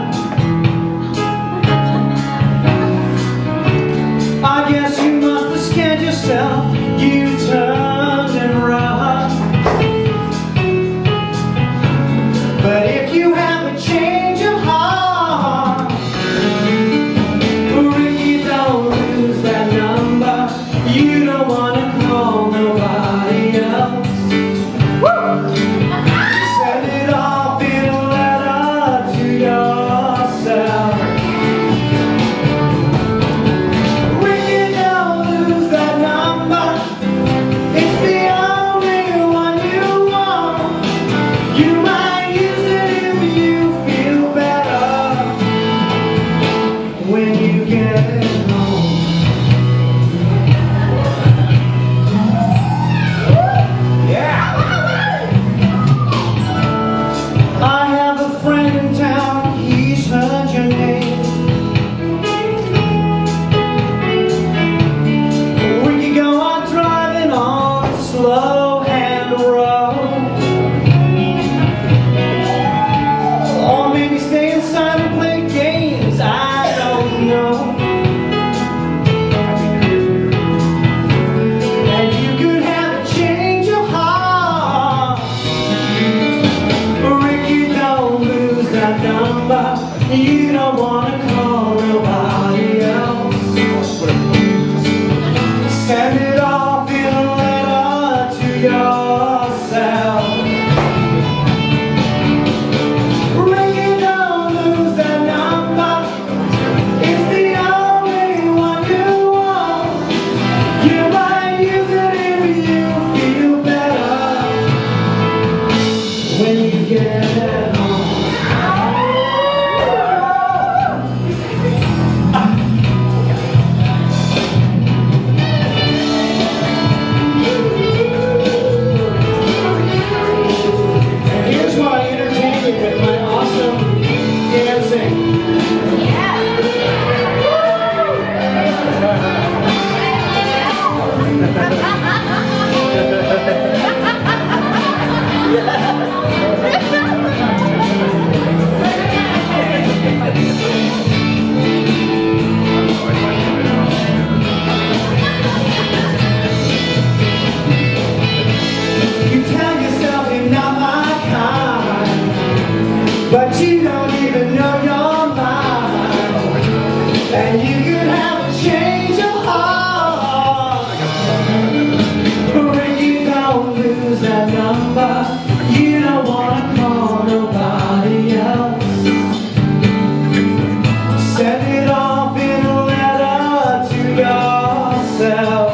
I guess you must have scared yourself, you turned and run. But if you have a change of heart, Ricky, don't lose that number. You don't want to call nobody else. Send it off in a letter to yourself. Ricky, don't lose that number. It's the only one you want. You might use it if you feel better when you get home. I have a friend in town, he's heard your name. We can go on driving on the slow hand road, or maybe stay inside and play games, I don't know. And you could have a change of heart. Ricky, don't lose that number. You don't want to call nobody else. Send it off in a letter to yourself. Ricky, don't lose that number. It's the only one you want. You might use it if you feel better when you get home. And here's what I entertain you with my awesome dancing. You tell yourself you're not my kind, but you don't even know your mind. And you could have a change of heart. Ricky, don't lose that number. You don't want to call nobody else. Send it off in a letter to yourself.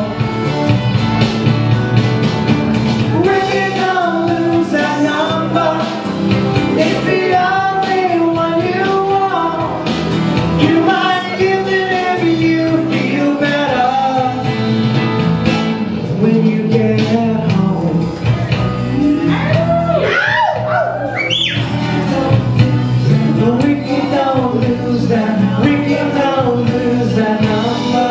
Ricky, don't lose that number. It's the only one you want. You might use it if you feel better when you get home. Ricky, don't lose that. Ricky, don't lose that number.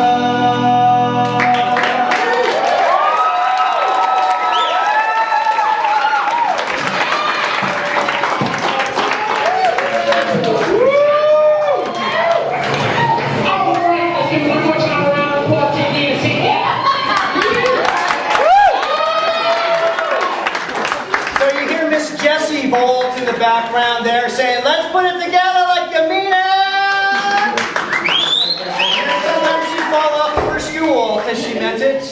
Sent it.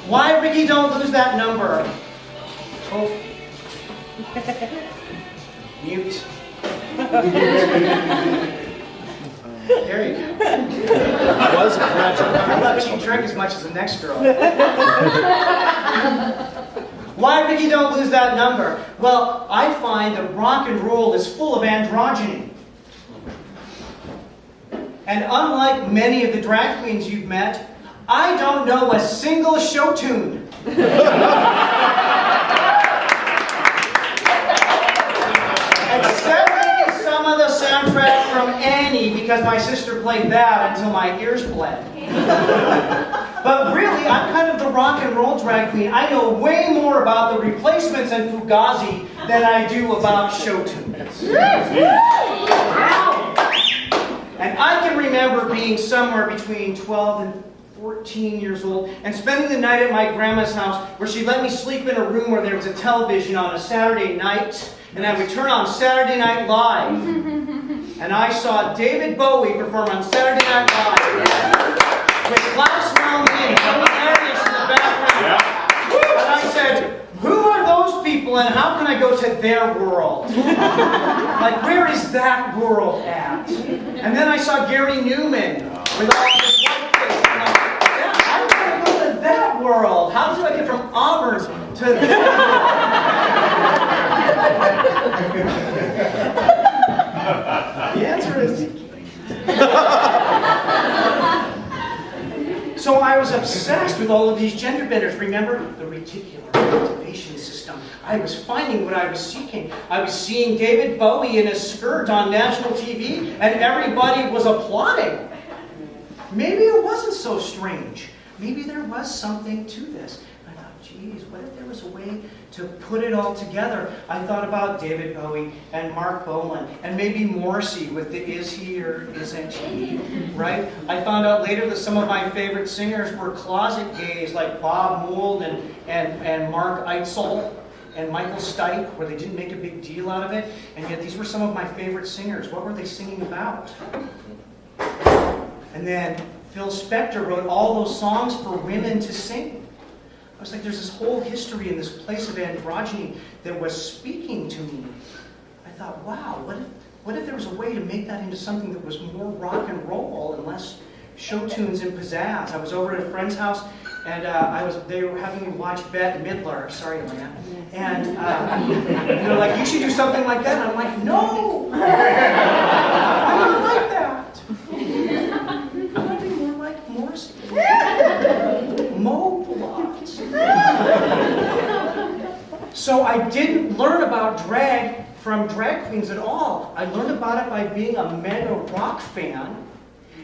Why, Ricky, don't lose that number? Oh. Mute. There you go. Was a project. I love cheap trick as much as the next girl. Why, Ricky, don't lose that number? Well, I find that rock and roll is full of androgyny. And unlike many of the drag queens you've met, I don't know a single show tune. Except maybe some of the soundtrack from Annie, because my sister played that until my ears bled. But really, I'm kind of the rock and roll drag queen. I know way more about the Replacements and Fugazi than I do about show tunes. And I can remember being somewhere between 12 and 14 years old and spending the night at my grandma's house where she let me sleep in a room where there was a television on a Saturday night, and I would turn on Saturday Night Live. And I saw David Bowie perform on Saturday Night Live with Klaus Malmsteen, hilarious in the background. And I said, who are those people and how can I go to their world? Like, where is that world at? And then I saw Gary Newman with all his white face. I'm like, yeah, I want to go to that world. How do I get from Auburn to that? The answer is... So I was obsessed with all of these gender benders. Remember? The reticular activation system. I was finding what I was seeking. I was seeing David Bowie in a skirt on national TV, and everybody was applauding. Maybe it wasn't so strange. Maybe there was something to this. I thought, geez, what if there was a way to put it all together? I thought about David Bowie and Mark Bolan and maybe Morrissey with the is he or isn't he, right? I found out later that some of my favorite singers were closet gays like Bob Mould and Mark Eitzel and Michael Stipe, where they didn't make a big deal out of it, and yet these were some of my favorite singers. What were they singing about? And then Phil Spector wrote all those songs for women to sing. I was like, there's this whole history in this place of androgyny that was speaking to me. I thought, wow, what if there was a way to make that into something that was more rock and roll and less show tunes and pizzazz? I was over at a friend's house, and they were having me watch Bette Midler. Sorry, Elena. And they're like, you should do something like that. And I'm like, no! I don't like that. I want to be more like Morrissey. Mo plots. So I didn't learn about drag from drag queens at all. I learned about it by being a mega rock fan.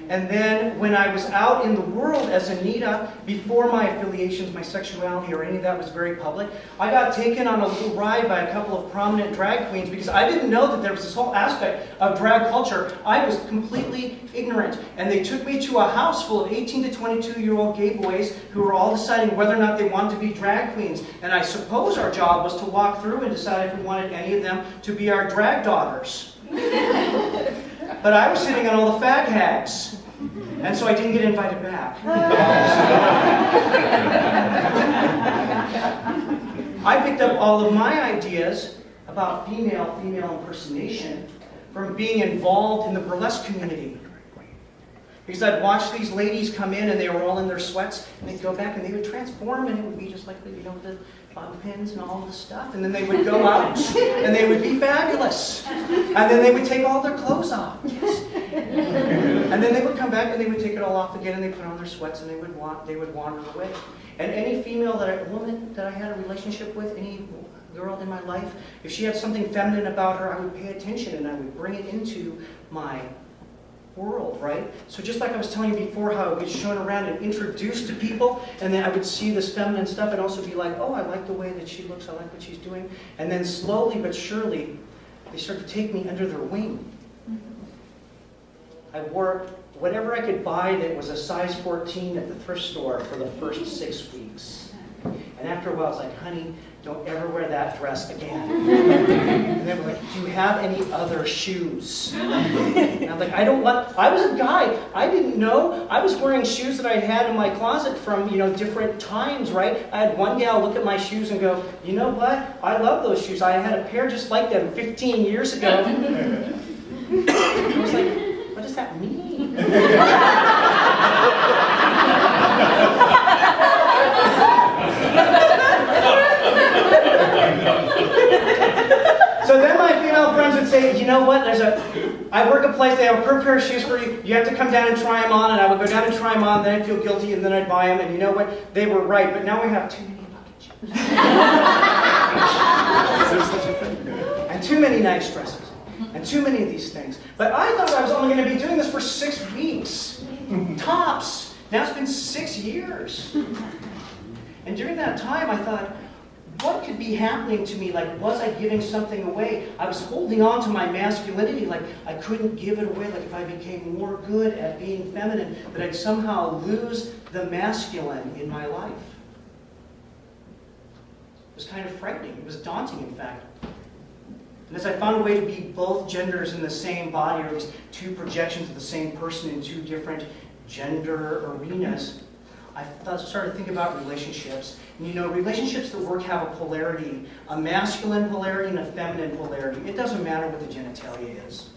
And then when I was out in the world as Anita, before my affiliations, my sexuality, or any of that was very public, I got taken on a little ride by a couple of prominent drag queens because I didn't know that there was this whole aspect of drag culture. I was completely ignorant. And they took me to a house full of 18 to 22-year-old gay boys who were all deciding whether or not they wanted to be drag queens. And I suppose our job was to walk through and decide if we wanted any of them to be our drag daughters. But I was sitting on all the fag hags. And so I didn't get invited back. I picked up all of my ideas about female impersonation from being involved in the burlesque community. Because I'd watch these ladies come in and they were all in their sweats, and they'd go back and they would transform, and it would be just like the, the bobby pins and all the stuff. And then they would go out and they would be fabulous. And then they would take all their clothes off. Yes. And then they would come back and they would take it all off again, and they put on their sweats and they would wander away. And any woman that I had a relationship with, any girl in my life, if she had something feminine about her, I would pay attention and I would bring it into my world, right? So just like I was telling you before, how it was shown around and introduced to people, and then I would see this feminine stuff and also be like, oh, I like the way that she looks, I like what she's doing. And then slowly but surely, they start to take me under their wing. I wore whatever I could buy that was a size 14 at the thrift store for the first 6 weeks. And after a while, I was like, honey, don't ever wear that dress again. And they were like, do you have any other shoes? And I'm like, I was a guy. I didn't know. I was wearing shoes that I had in my closet from, different times, right? I had one gal look at my shoes and go, you know what? I love those shoes. I had a pair just like them 15 years ago. I was like, what does that mean? So then my female friends would say, you know what, I work a place, they have a perfect pair of shoes for you, you have to come down and try them on, and I would go down and try them on, and then I'd feel guilty, and then I'd buy them, and you know what, they were right, but now we have too many fucking shoes. And too many nice dresses, and too many of these things. But I thought I was only going to be doing this for 6 weeks, tops. Now it's been 6 years. And during that time, I thought, what could be happening to me? Like, was I giving something away? I was holding on to my masculinity, like I couldn't give it away. Like if I became more good at being feminine, that I'd somehow lose the masculine in my life. It was kind of frightening. It was daunting, in fact. And as I found a way to be both genders in the same body, or at least two projections of the same person in two different gender arenas, I started to think about relationships. And relationships that work have a polarity, a masculine polarity and a feminine polarity. It doesn't matter what the genitalia is.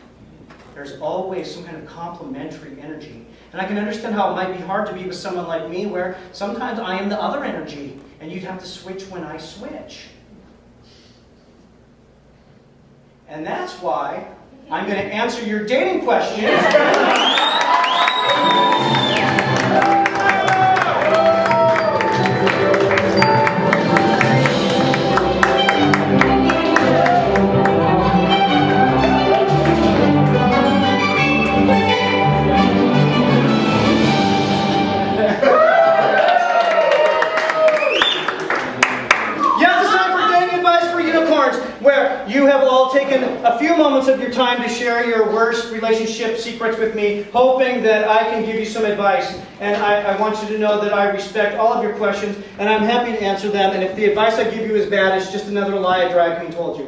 There's always some kind of complementary energy. And I can understand how it might be hard to be with someone like me, where sometimes I am the other energy, and you'd have to switch when I switch. And that's why I'm going to answer your dating questions. You have all taken a few moments of your time to share your worst relationship secrets with me, hoping that I can give you some advice. And I want you to know that I respect all of your questions, and I'm happy to answer them. And if the advice I give you is bad, it's just another lie a drag queen told you.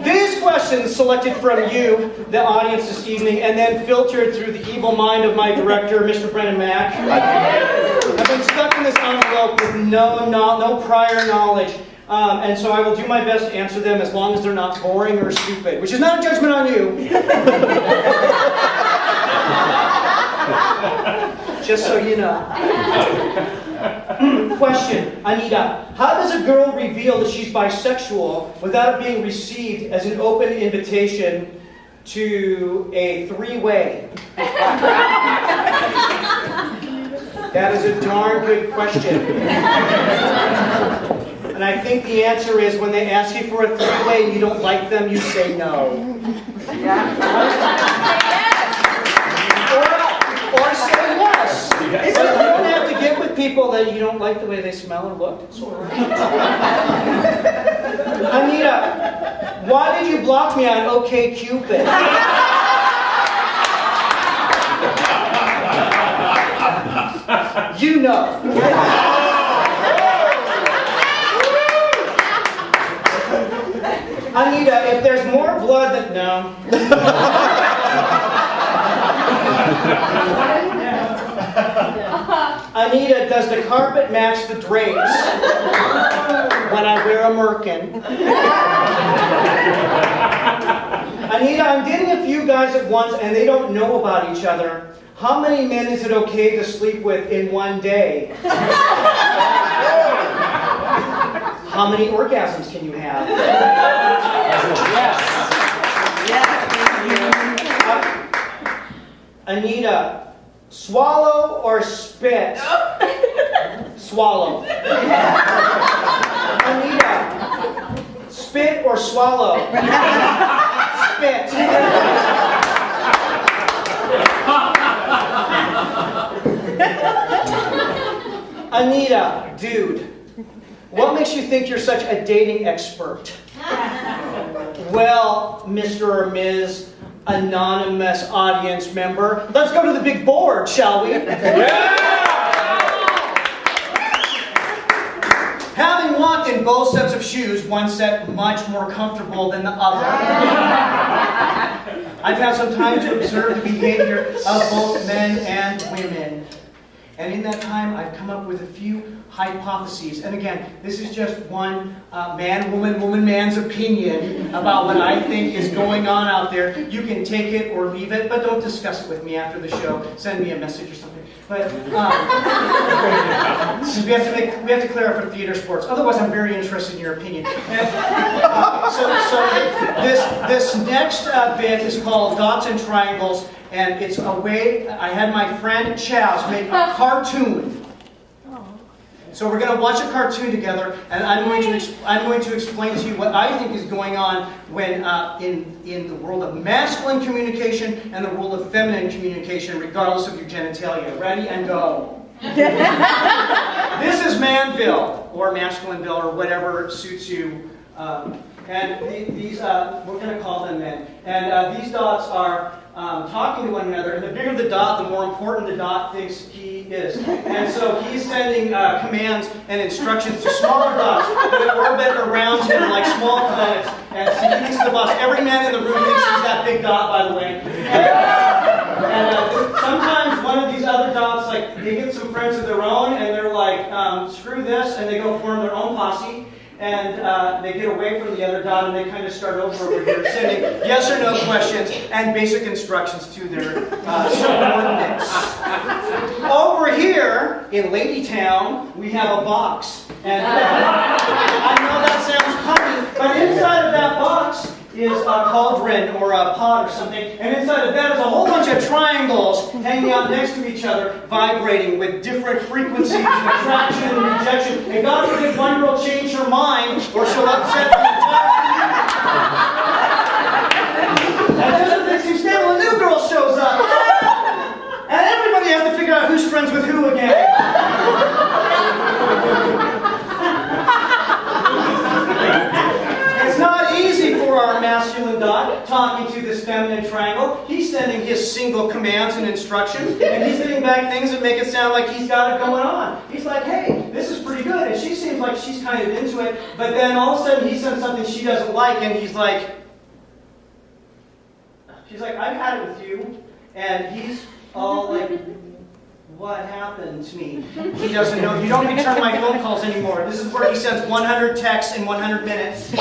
These questions selected from you, the audience this evening, and then filtered through the evil mind of my director, Mr. Brendan Mack. I've been stuck in this envelope with no prior knowledge, and so I will do my best to answer them as long as they're not boring or stupid, which is not a judgment on you. Just so you know. Question, Anita. How does a girl reveal that she's bisexual without it being received as an open invitation to a three-way? That is a darn good question. And I think the answer is when they ask you for a three-way and you don't like them, you say no. Or say yes. But you don't have to get with people that you don't like the way they smell or look. It's all right. Anita, why did you block me on OkCupid? You know. Anita, if there's more blood than... No. Anita, does the carpet match the drapes when I wear a merkin? Anita, I'm dating a few guys at once and they don't know about each other. How many men is it okay to sleep with in one day? How many orgasms can you have? Yes. Anita, swallow or spit? Swallow. Anita, spit or swallow? Spit. Anita, dude, what makes you think you're such a dating expert? Well, Mr. or Ms., anonymous audience member. Let's go to the big board, shall we? Having walked in both sets of shoes, one set much more comfortable than the other, I've had some time to observe the behavior of both men and women. And in that time, I've come up with a few hypotheses. And again, this is just one man, woman, woman, man's opinion about what I think is going on out there. You can take it or leave it, but don't discuss it with me after the show. Send me a message or something. But we have to clear up for theater sports. Otherwise, I'm very interested in your opinion. And, so this next bit is called Dots and Triangles, and it's a way I had my friend Chaz make a cartoon. So we're going to watch a cartoon together, and I'm going to explain to you what I think is going on when in the world of masculine communication and the world of feminine communication, regardless of your genitalia. Ready and go. This is Manville, or Masculineville, or whatever suits you. And these we're going to call them men. And these dots are talking to one another, and the bigger the dot, the more important the dot thinks he is. And so he's sending commands and instructions to smaller dots that orbit around him like small planets. And so he thinks the boss. Every man in the room thinks he's that big dot, by the way. And sometimes one of these other dots, like, they get some friends of their own, and they're like, screw this, and they go form their own posse. And they get away from the other dot, and they kind of start over here, sending yes or no questions and basic instructions to their subordinates. Over here in Ladytown, we have a box. And I know that sounds funny, but inside of that box is a cauldron or a pot or something, and inside of that is a whole bunch of triangles hanging out next to each other, vibrating with different frequencies of attraction and rejection. And God forbid one girl change her mind, or she'll upset the entire community. And just as it seems stable, a new girl shows up. And everybody has to figure out who's friends with who again. It's not easy for our masculine dot talking to this feminine triangle. He's sending his single commands and instructions, and he's getting back things that make it sound like he's got it going on. He's like, hey, this is pretty good, and she seems like she's kind of into it, but then all of a sudden he sends something she doesn't like, and she's like, I've had it with you, and he's all like, what happened to me? He doesn't know. You don't return my phone calls anymore. This is where he sends 100 texts in 100 minutes.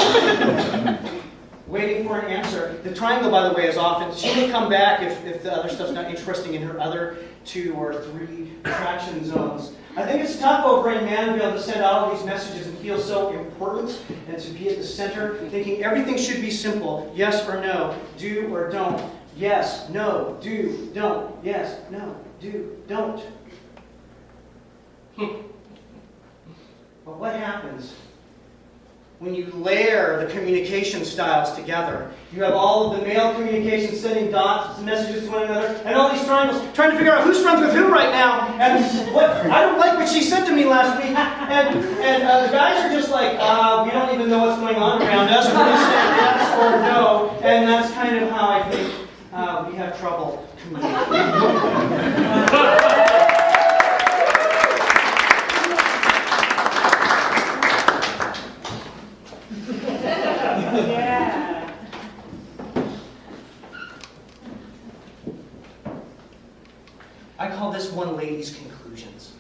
Waiting for an answer. The triangle, by the way, is often, she may come back if the other stuff's not interesting in her other 2 or 3 attraction zones. I think it's tough over in Manville to send out all these messages and feel so important and to be at the center, thinking everything should be simple. Yes or no. Do or don't. Yes, no, do, don't. Yes, no, do, don't. But what happens when you layer the communication styles together? You have all of the male communication sending dots, messages to one another, and all these triangles trying to figure out who's friends with who right now. And I don't like what she said to me last week. And the guys are just like, we don't even know what's going on around us. We're going to say yes or no. And that's kind of how I think we have trouble communicating. I call this one lady's conclusions.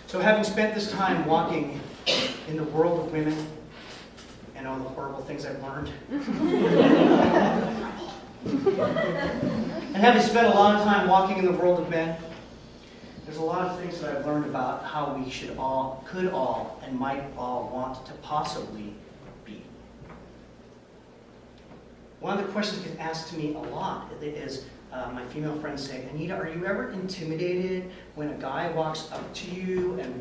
So having spent this time walking in the world of women and all the horrible things I've learned, and having spent a lot of time walking in the world of men, there's a lot of things that I've learned about how we should all, could all, and might all want to possibly be. One of the questions that gets asked to me a lot is, my female friends say, Anita, are you ever intimidated when a guy walks up to you and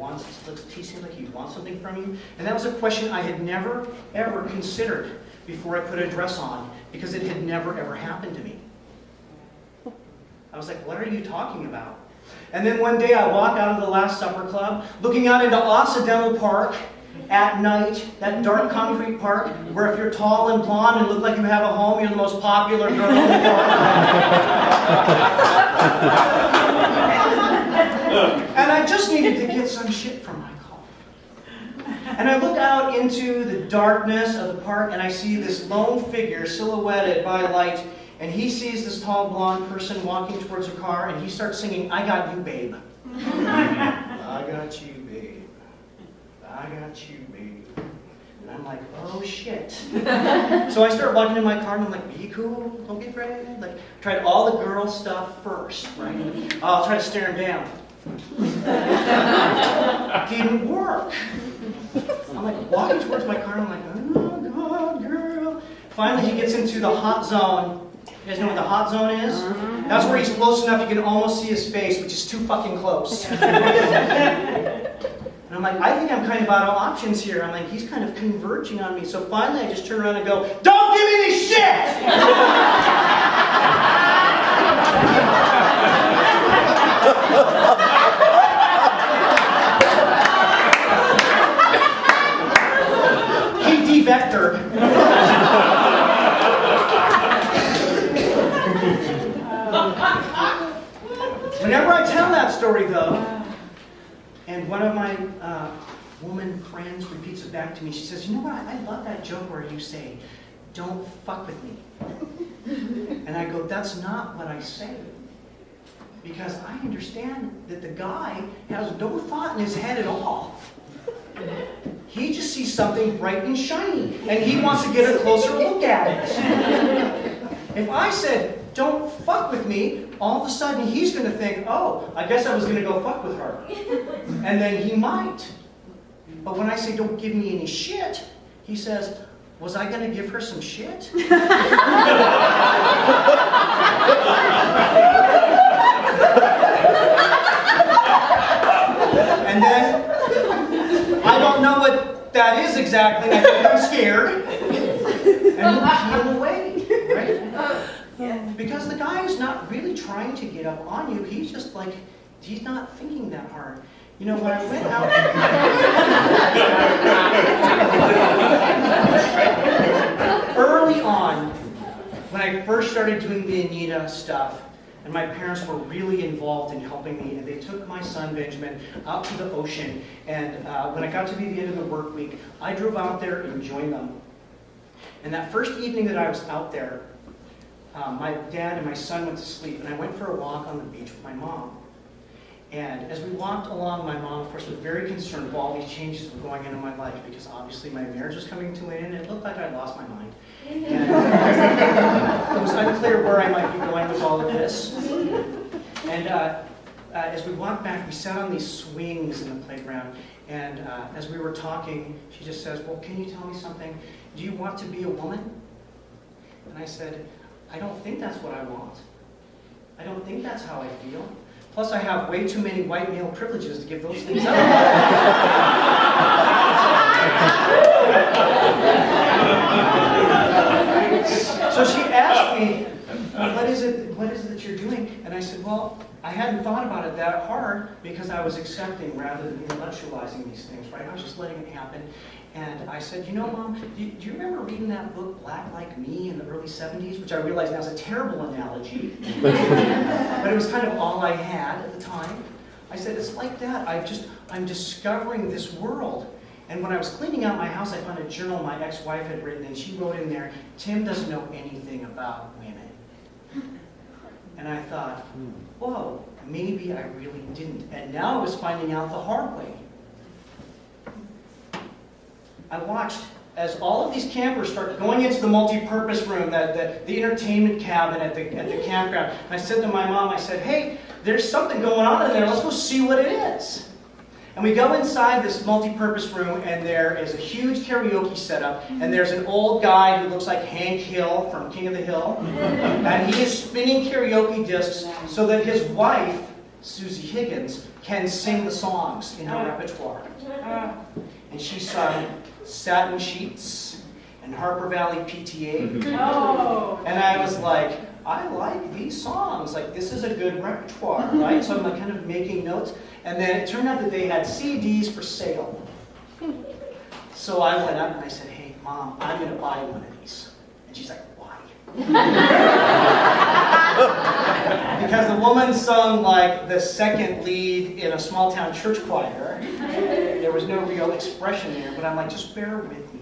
he seems like he wants something from you? And that was a question I had never, ever considered before I put a dress on, because it had never, ever happened to me. I was like, what are you talking about? And then one day I walk out of the Last Supper Club, looking out into Occidental Park, at night, that dark concrete park, where if you're tall and blonde and look like you have a home, you're the most popular girl in the park. And I just needed to get some shit from my car. And I look out into the darkness of the park and I see this lone figure silhouetted by light, and he sees this tall blonde person walking towards her car and he starts singing, "I got you, babe." I got you, babe. I got you, babe. And I'm like, oh shit. So I start walking in my car and I'm like, be cool, don't be afraid. Like, tried all the girl stuff first, right? I'll try to stare him down. Didn't work. I'm like walking towards my car and I'm like, oh God, girl. Finally he gets into the hot zone. You guys know what the hot zone is? That's where he's close enough you can almost see his face, which is too fucking close. And I'm like, I think I'm kind of out of options here. I'm like, he's kind of converging on me. So finally I just turn around and go, don't give me this shit! He de-vectored. Whenever I tell that story, though, and one of my woman friends repeats it back to me, she says, you know what, I love that joke where you say, don't fuck with me. And I go, that's not what I say. Because I understand that the guy has no thought in his head at all. He just sees something bright and shiny, and he wants to get a closer look at it. If I said, don't fuck with me, all of a sudden he's going to think, oh, I guess I was going to go fuck with her. And then he might. But when I say, don't give me any shit, he says, was I going to give her some shit? And then, I don't know what that is exactly, and I think I'm scared. And he'll peel away, right? Because the guy is not really trying to get up on you. He's just like, he's not thinking that hard. You know, when I went out... Early on, when I first started doing the Anita stuff, and my parents were really involved in helping me, and they took my son, Benjamin, out to the ocean, and when I got to be the end of the work week, I drove out there and joined them. And that first evening that I was out there, my dad and my son went to sleep, and I went for a walk on the beach with my mom. And as we walked along, my mom, of course, was very concerned with all these changes that were going into my life, because obviously my marriage was coming to an end, and it looked like I'd lost my mind. And it was unclear where I might be going with all of this. And as we walked back, we sat on these swings in the playground, and as we were talking, she just says, well, can you tell me something? Do you want to be a woman? And I said, I don't think that's what I want. I don't think that's how I feel. Plus, I have way too many white male privileges to give those things up. So she asked me, what is it that you're doing? And I said, well, I hadn't thought about it that hard because I was accepting rather than intellectualizing these things, right? I was just letting it happen. And I said, you know, Mom, do you remember reading that book, Black Like Me, in the early 70s? Which I realized now is a terrible analogy. But it was kind of all I had at the time. I said, it's like that. I'm discovering this world. And when I was cleaning out my house, I found a journal my ex-wife had written, and she wrote in there, Tim doesn't know anything about women. And I thought, whoa, maybe I really didn't. And now I was finding out the hard way. I watched as all of these campers started going into the multi-purpose room, the entertainment cabin at the campground. And I said to my mom, I said, hey, there's something going on in there. Let's go see what it is. And we go inside this multi-purpose room, and there is a huge karaoke setup, and there's an old guy who looks like Hank Hill from King of the Hill, and he is spinning karaoke discs so that his wife, Susie Higgins, can sing the songs in her repertoire. And she sung Satin Sheets and Harper Valley PTA. And I was like, I like these songs. Like, this is a good repertoire, right? So I'm like kind of making notes. And then it turned out that they had CDs for sale. So I went up and I said, hey, Mom, I'm going to buy one of these. And she's like, why? Because the woman sung like the second lead in a small town church choir. There was no real expression there, but I'm like, just bear with me.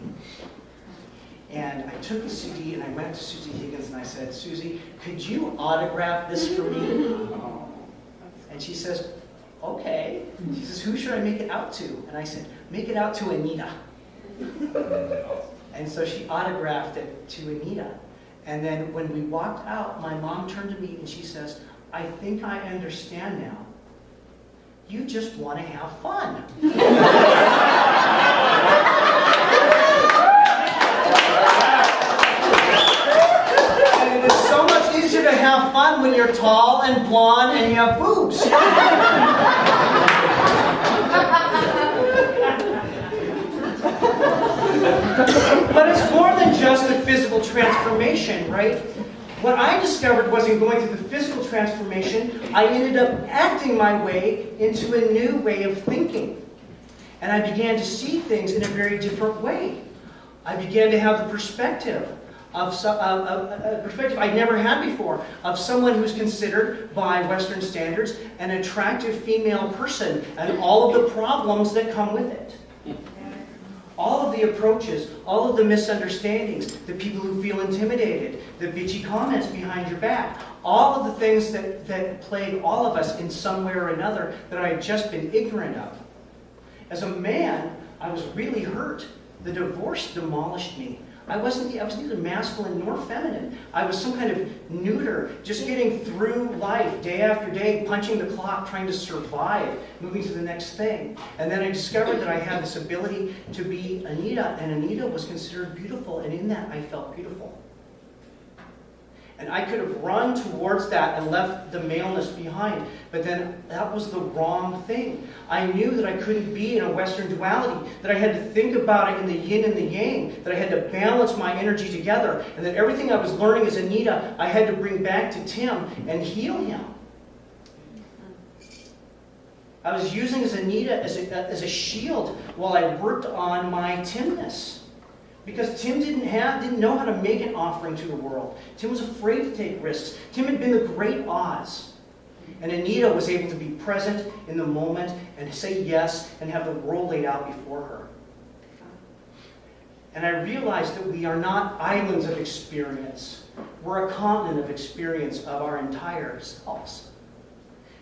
And I took the CD and I went to Susie Higgins and I said, Susie, could you autograph this for me? And she says, okay. She says, who should I make it out to? And I said, make it out to Anita. And so she autographed it to Anita. And then when we walked out, my mom turned to me and she says, I think I understand now. You just want to have fun. And it's so much easier to have fun when you're tall and blonde and you have boobs. But it's more than just a physical transformation, right? What I discovered wasn't going through the physical transformation. I ended up acting my way into a new way of thinking. And I began to see things in a very different way. I began to have the perspective of a perspective I'd never had before, of someone who's considered, by Western standards, an attractive female person, and all of the problems that come with it. All of the approaches, all of the misunderstandings, the people who feel intimidated, the bitchy comments behind your back, all of the things that plague all of us in some way or another that I had just been ignorant of. As a man, I was really hurt. The divorce demolished me. I was neither masculine nor feminine. I was some kind of neuter, just getting through life day after day, punching the clock, trying to survive, moving to the next thing. And then I discovered that I had this ability to be Anita, and Anita was considered beautiful, and in that I felt beautiful. And I could have run towards that and left the maleness behind, but then that was the wrong thing. I knew that I couldn't be in a Western duality, that I had to think about it in the yin and the yang, that I had to balance my energy together, and that everything I was learning as Anita, I had to bring back to Tim and heal him. I was using as Anita as a shield while I worked on my Timness. Because Tim didn't know how to make an offering to the world. Tim was afraid to take risks. Tim had been the great Oz. And Anita was able to be present in the moment and say yes and have the world laid out before her. And I realized that we are not islands of experience. We're a continent of experience of our entire selves.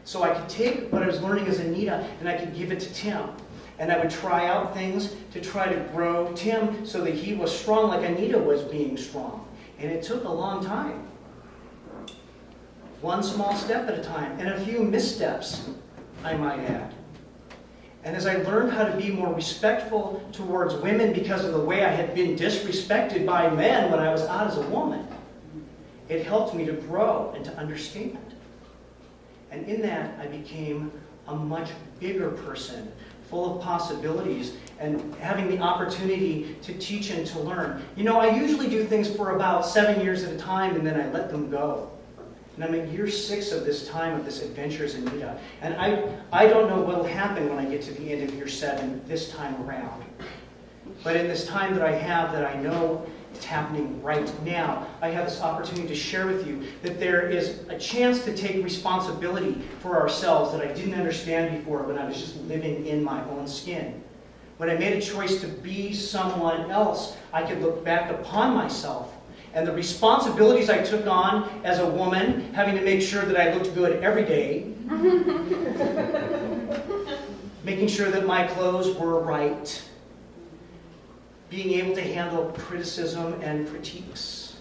So I could take what I was learning as Anita and I could give it to Tim. And I would try out things to try to grow Tim so that he was strong like Anita was being strong. And it took a long time. One small step at a time, and a few missteps, I might add. And as I learned how to be more respectful towards women because of the way I had been disrespected by men when I was out as a woman, it helped me to grow and to understand. And in that, I became a much bigger person, full of possibilities, and having the opportunity to teach and to learn. You know, I usually do things for about 7 years at a time, and then I let them go. And I'm in year 6 of this time, of this adventure as Anita. And I don't know what will happen when I get to the end of year 7 this time around. But in this time that I have, that I know it's happening right now, I have this opportunity to share with you that there is a chance to take responsibility for ourselves that I didn't understand before when I was just living in my own skin. When I made a choice to be someone else, I could look back upon myself and the responsibilities I took on as a woman, having to make sure that I looked good every day, making sure that my clothes were right, being able to handle criticism and critiques.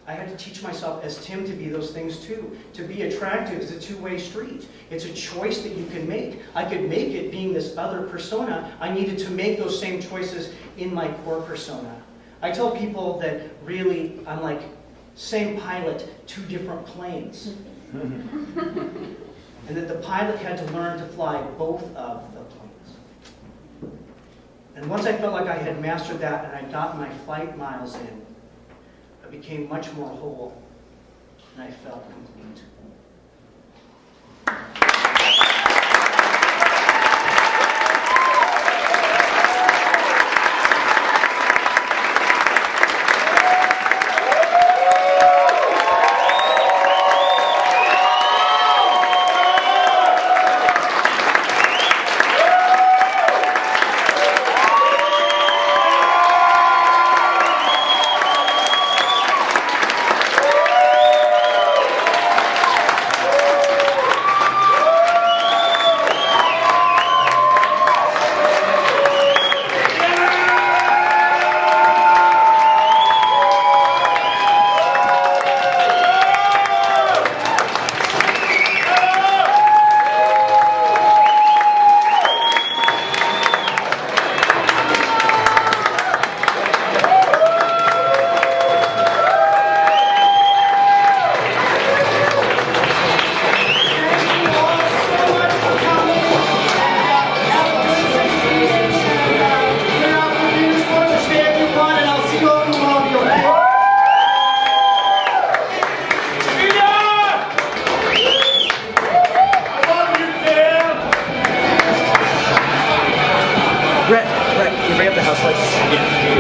I had to teach myself as Tim to be those things too. To be attractive is a two-way street. It's a choice that you can make. I could make it being this other persona. I needed to make those same choices in my core persona. I tell people that really I'm like same pilot, 2 different planes. And that the pilot had to learn to fly both of the planes. And once I felt like I had mastered that and I got my flight miles in, I became much more whole and I felt complete. how such